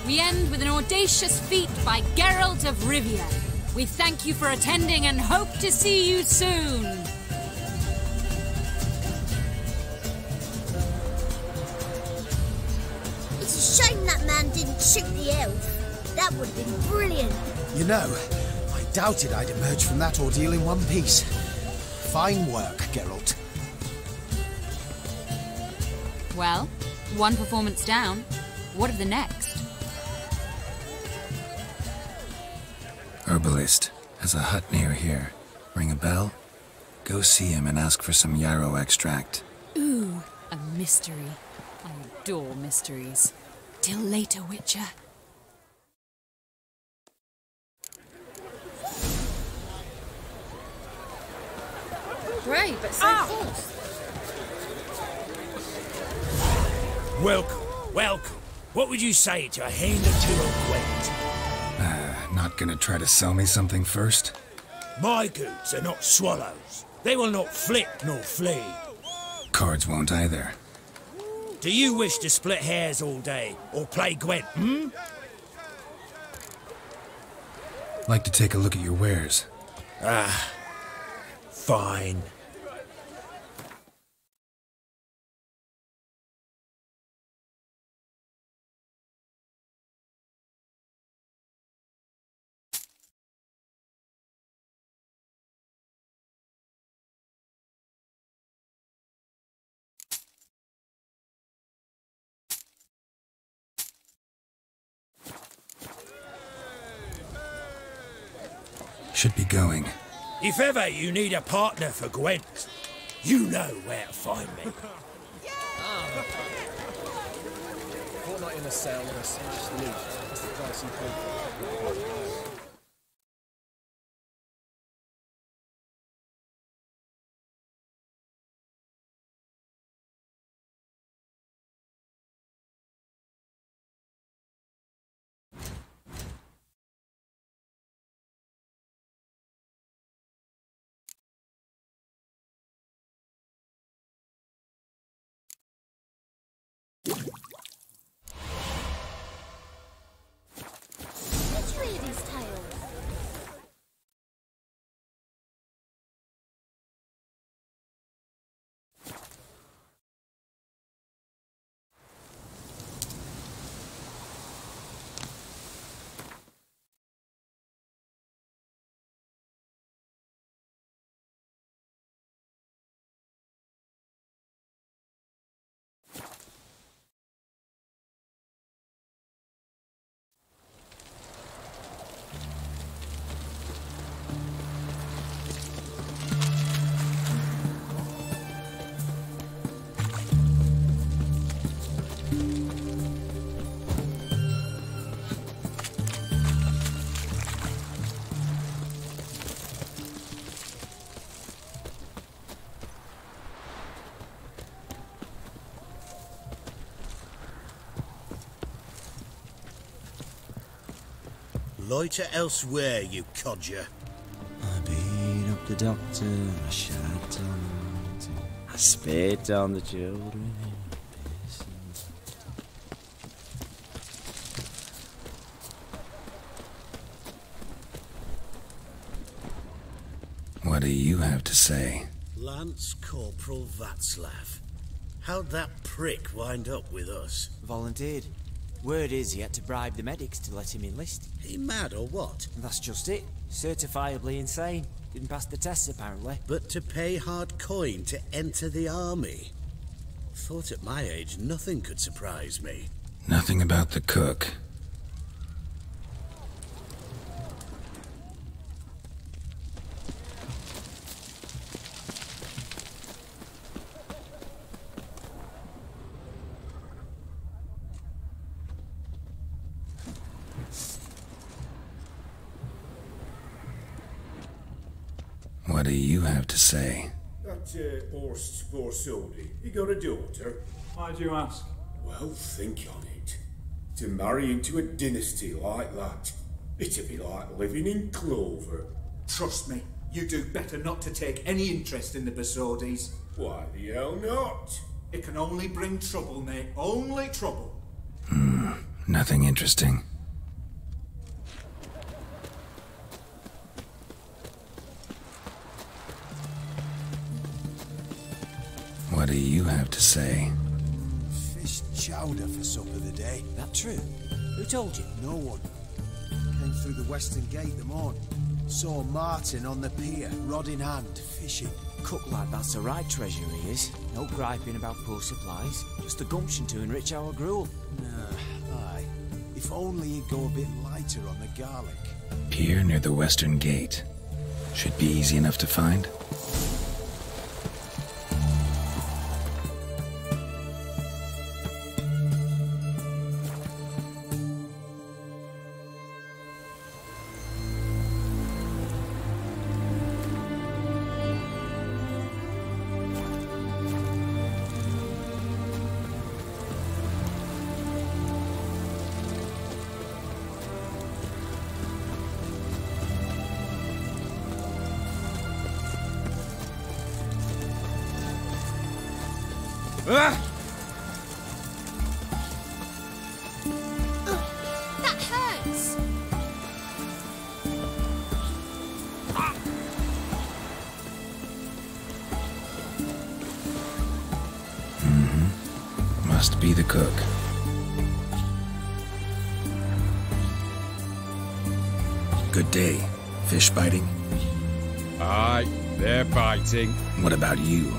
We end with an audacious feat by Geralt of Rivia. We thank you for attending and hope to see you soon. It's a shame that man didn't shoot the elf. That would have been brilliant. You know, I doubted I'd emerge from that ordeal in one piece. Fine work, Geralt. Well, one performance down. What of the next? Herbalist has a hut near here. Ring a bell? Go see him and ask for some yarrow extract. Ooh, a mystery. I adore mysteries. Till later, Witcher. Brave, but so false. Welcome, welcome. What would you say to a hand or two of Gwent? Not gonna try to sell me something first? My goods are not swallows. They will not flit nor flee. Cards won't either. Do you wish to split hairs all day, or play Gwent, hmm? Like to take a look at your wares. Fine. Should be going. If ever you need a partner for Gwent, you know where to find me. Fortnight in a cell and a smashed loot. That's the price you pay for it. It's really Loiter elsewhere, you codger. I beat up the doctor, I shot on the I spit on the children. What do you have to say? Lance Corporal Václav. How'd that prick wind up with us? Volunteered. Word is he had to bribe the medics to let him enlist. He mad or what? That's just it. Certifiably insane. Didn't pass the tests apparently. But to pay hard coin to enter the army? Thought at my age nothing could surprise me. Nothing about the cook. What do you have to say? That Horst Borsodi, he got a daughter. Why do you ask? Well, think on it. To marry into a dynasty like that, it'd be like living in clover. Trust me, you do better not to take any interest in the Borsodis. Why the hell not? It can only bring trouble, mate. Only trouble. Nothing interesting. What do you have to say? Fish chowder for supper today. That true? Who told you? No one. Came through the western gate the morning. Saw Martin on the pier, rod in hand, fishing. Cook lad, that's the right treasure he is. No griping about poor supplies. Just the gumption to enrich our gruel. Nah, aye. If only he'd go a bit lighter on the garlic. Pier near the western gate. Should be easy enough to find. That hurts! Must be the cook. Good day. Fish biting? Aye, they're biting. What about you?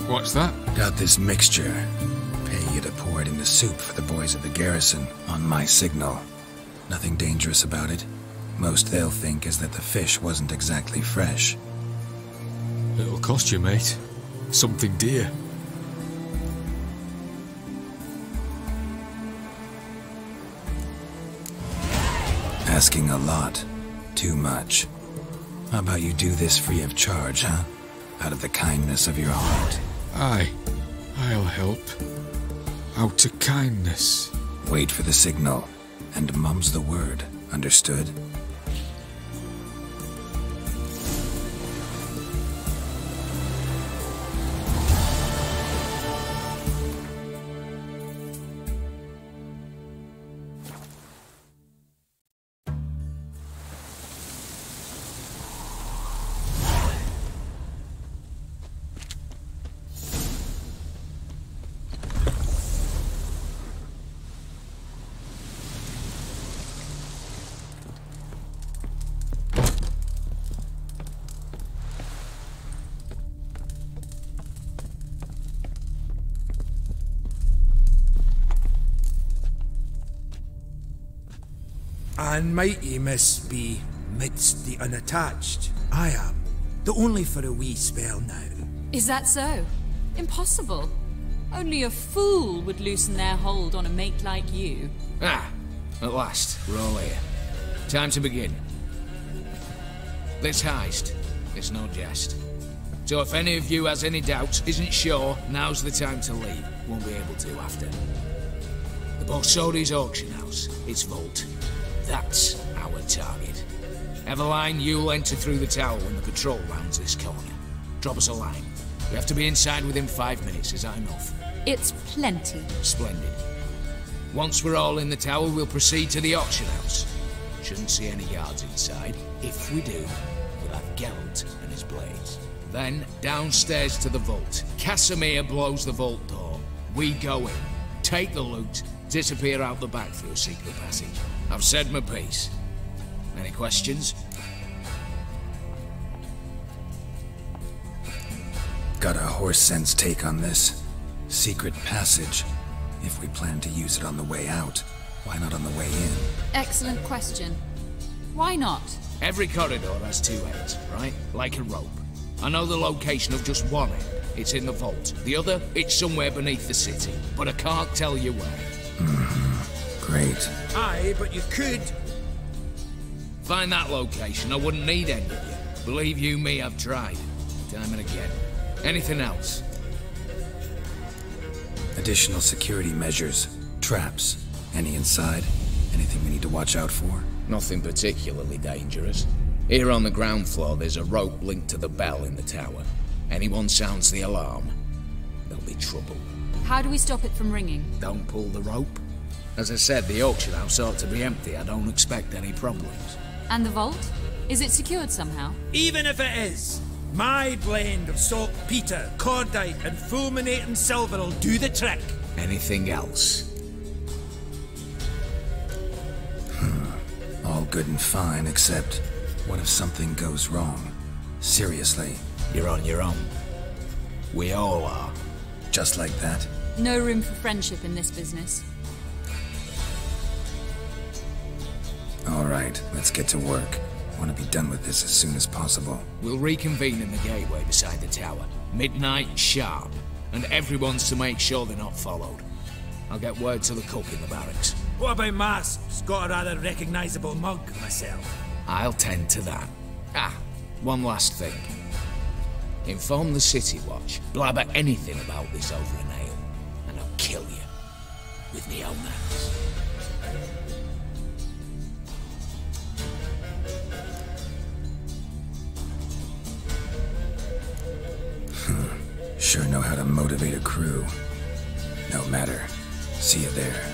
What's that? Got this mixture. Pay you to pour it in the soup for the boys of the garrison, on my signal. Nothing dangerous about it. Most they'll think is that the fish wasn't exactly fresh. It'll cost you, mate. Something dear. Asking a lot. Too much. How about you do this free of charge, huh? Out of the kindness of your heart. Aye, I'll help. Out of kindness. Wait for the signal, and mum's the word. Understood? And mighty must be midst the unattached. I am, though only for a wee spell now. Is that so? Impossible. Only a fool would loosen their hold on a mate like you. Ah, at last, we're all here. Time to begin. This heist, it's no jest. So if any of you has any doubts, isn't sure, now's the time to leave. Won't be able to after. The Borsodi's auction house, its vault. That's our target. Everline, you'll enter through the tower when the patrol rounds this corner. Drop us a line. We have to be inside within 5 minutes. Is that enough? It's plenty. Splendid. Once we're all in the tower, we'll proceed to the auction house. Shouldn't see any guards inside. If we do, we'll have Geralt and his blades. Then, downstairs to the vault. Casimir blows the vault door. We go in, take the loot, disappear out the back through a secret passage. I've said my piece. Any questions? Got a horse sense take on this. Secret passage. If we plan to use it on the way out, why not on the way in? Excellent question. Why not? Every corridor has 2 ends, right? Like a rope. I know the location of just one end. It's in the vault. The other, it's somewhere beneath the city. But I can't tell you where. Great. Aye, but you could. Find that location, I wouldn't need any of you. Believe you me, I've tried. Time and again. Anything else? Additional security measures. Traps. Any inside? Anything we need to watch out for? Nothing particularly dangerous. Here on the ground floor, there's a rope linked to the bell in the tower. Anyone sounds the alarm, there'll be trouble. How do we stop it from ringing? Don't pull the rope. As I said, the auction house ought to be empty. I don't expect any problems. And the vault? Is it secured somehow? Even if it is, my blend of saltpeter, cordite, and fulminating silver will do the trick. Anything else? All good and fine, except what if something goes wrong? Seriously. You're on your own. We all are. Just like that? No room for friendship in this business. All right, let's get to work. Want to be done with this as soon as possible. We'll reconvene in the gateway beside the tower. Midnight sharp. And everyone's to make sure they're not followed. I'll get word to the cook in the barracks. What about Mars? It's got a rather recognisable mug myself. I'll tend to that. One last thing. Inform the City Watch. Blabber anything about this over an ale, and I'll kill you. With me own hands. Sure know how to motivate a crew. No matter. See you there.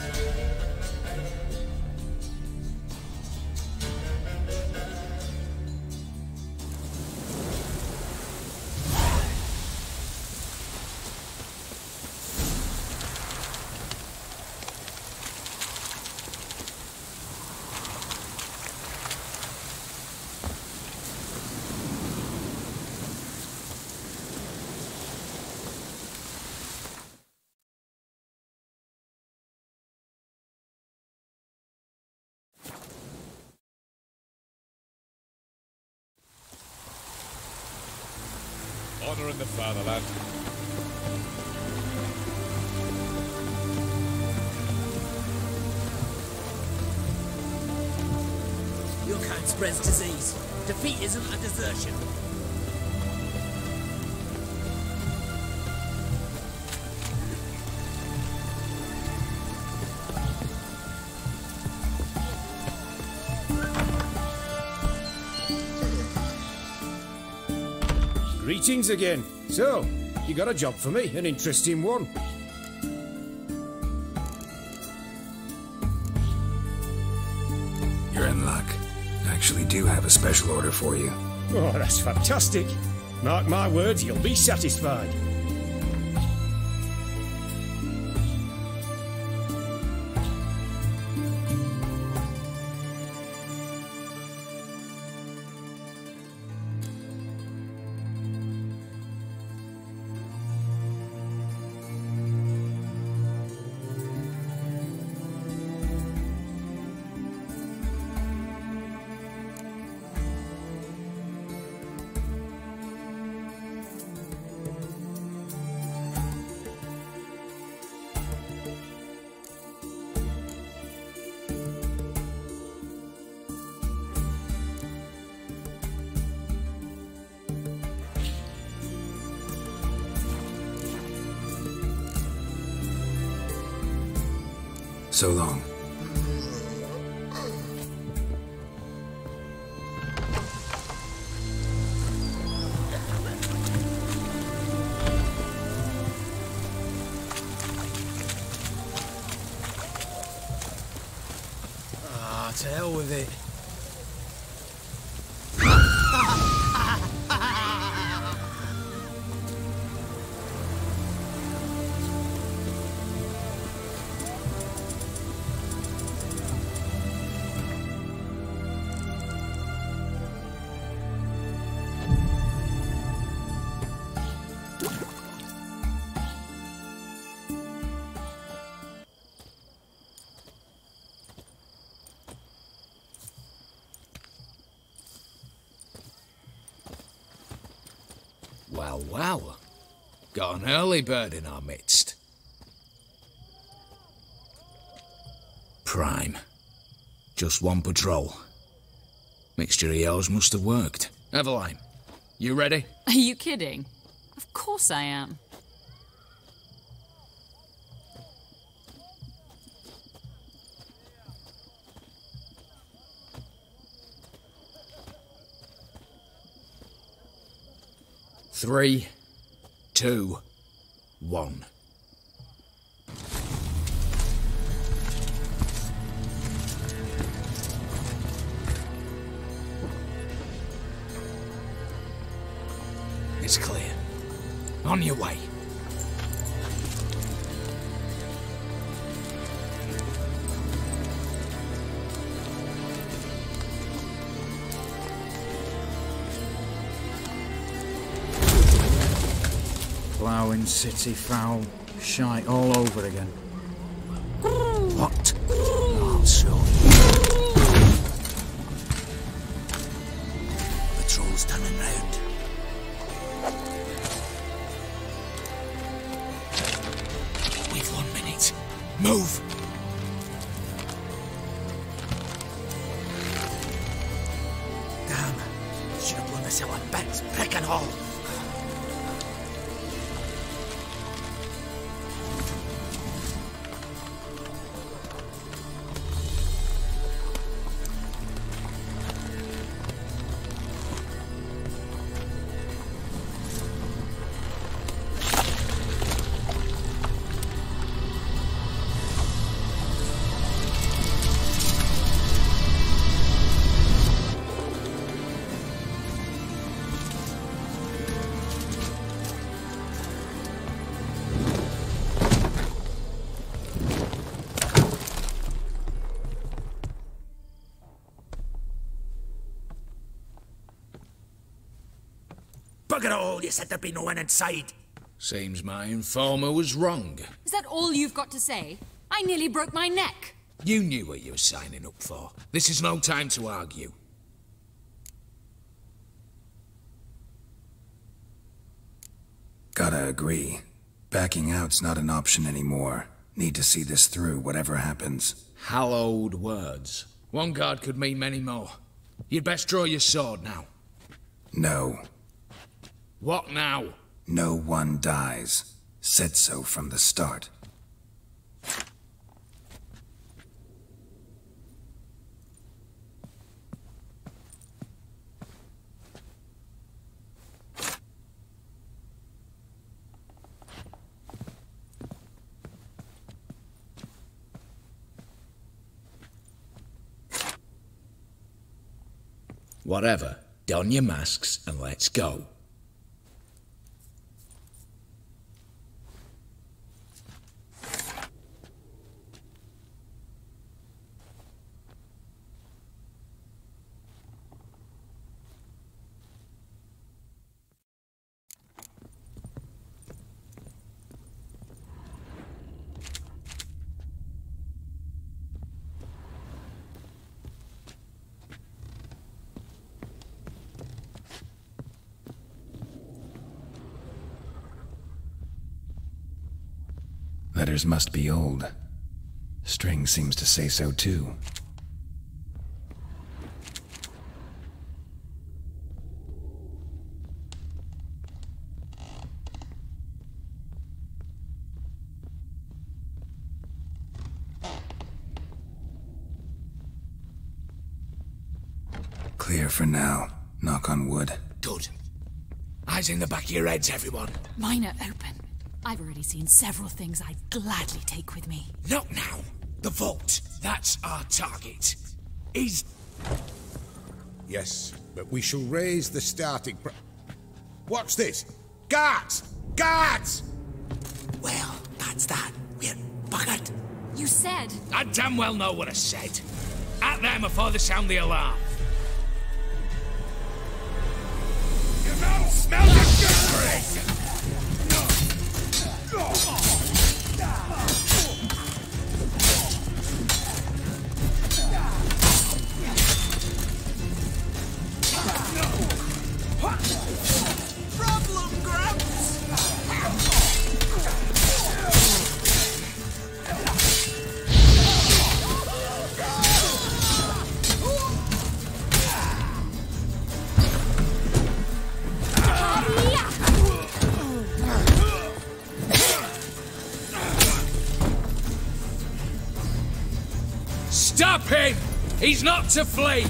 Honor in the fatherland. Your kind spreads disease. Defeat isn't a desertion. Greetings again. So, you got a job for me, an interesting one. You're in luck. I actually do have a special order for you. Oh, that's fantastic. Mark my words, you'll be satisfied. So long. To hell with it. Well, well. Got an early bird in our midst. Prime. Just one patrol. Mixture of yours must have worked. Eveline, you ready? Are you kidding? Of course I am. Three, 2, 1. It's clear. On your way. Ploughing, city, foul, shite all over again. What? Oh, so. Patrol's turning round. We've 1 minute. Move! Damn. Should have blown myself on bits, prick and all. Bugger all, you said there'd be no one inside. Seems my informer was wrong. Is that all you've got to say? I nearly broke my neck. You knew what you were signing up for. This is no time to argue. Gotta agree. Backing out's not an option anymore. Need to see this through, whatever happens. Hallowed words. One guard could mean many more. You'd best draw your sword now. No. What now? No one dies. Said so from the start. Whatever. Don your masks and let's go. Letters must be old. String seems to say so too. Clear for now. Knock on wood. Good. Eyes in the back of your heads, everyone. Mine are open. I've already seen several things I'd gladly take with me. Not now. The vault. That's our target. He's... Yes, but we shall raise the starting What's this? Guards! Guards! Well, that's that. We're buggered. You said... I damn well know what I said. At them before they sound the alarm. You don't smell the gooseberries! Problem, Gramps! Stop him! He's not to flee!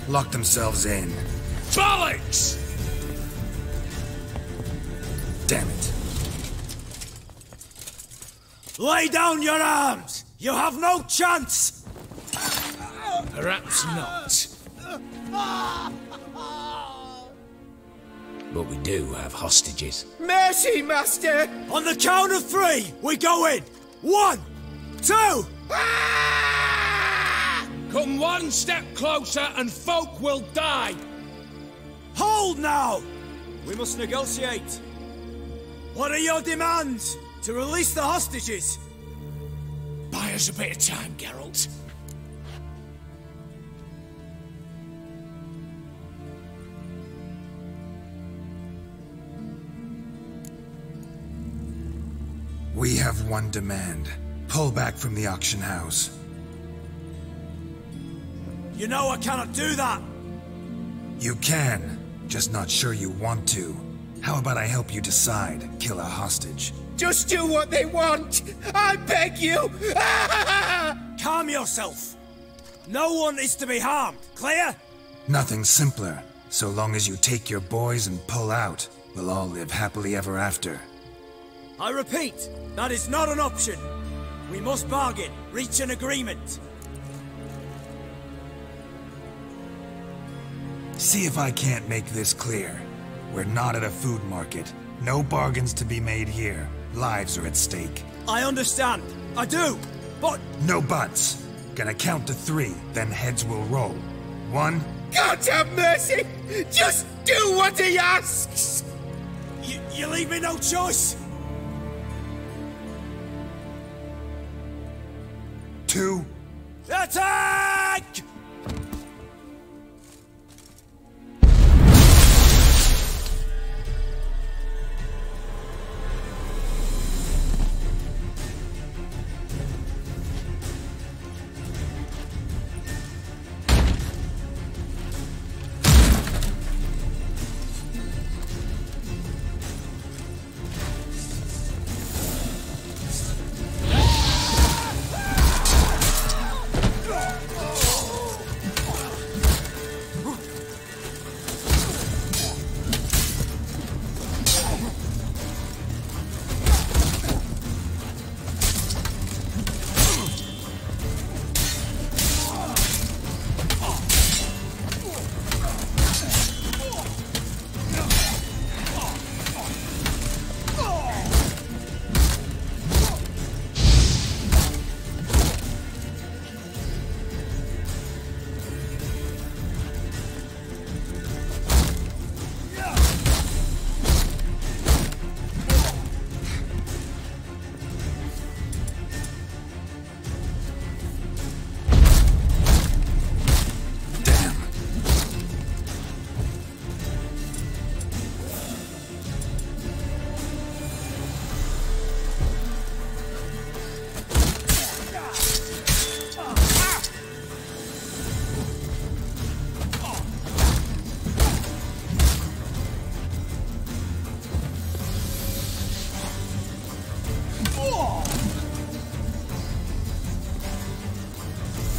Lock themselves in. Bollocks! Damn it. Lay down your arms! You have no chance! Perhaps not. But we do have hostages. Mercy, Master! On the count of 3, we go in! 1, 2... Come one step closer and folk will die! Hold now! We must negotiate. What are your demands? To release the hostages? Buy us a bit of time, Geralt. We have one demand. Pull back from the auction house. You know I cannot do that! You can, just not sure you want to. How about I help you decide, kill a hostage? Just do what they want! I beg you! Calm yourself! No one is to be harmed, clear? Nothing simpler. So long as you take your boys and pull out, we'll all live happily ever after. I repeat, that is not an option. We must bargain, reach an agreement. See if I can't make this clear. We're not at a food market. No bargains to be made here. Lives are at stake. I understand. I do. But... No buts. Gonna count to 3, then heads will roll. 1... God have mercy! Just do what he asks! You leave me no choice! 2... Attack!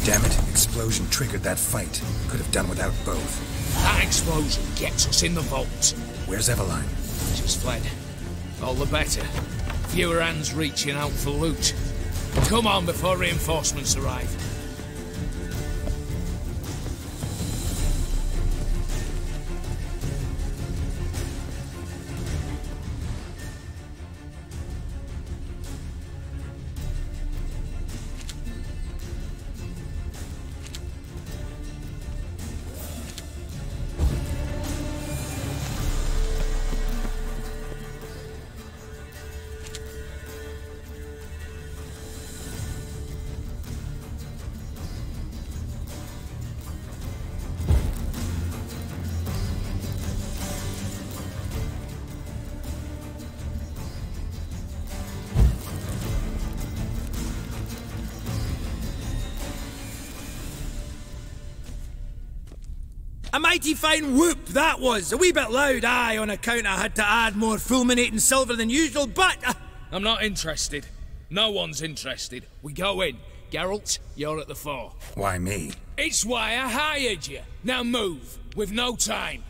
Damn it, explosion triggered that fight. Could have done without both. That explosion gets us in the vault. Where's Eveline? She's fled. All the better. Fewer hands reaching out for loot. Come on before reinforcements arrive. A mighty fine whoop that was. A wee bit loud, aye, on account I had to add more fulminating silver than usual, but... I'm not interested. No one's interested. We go in. Geralt, you're at the fore. Why me? It's why I hired you. Now move. We've no time.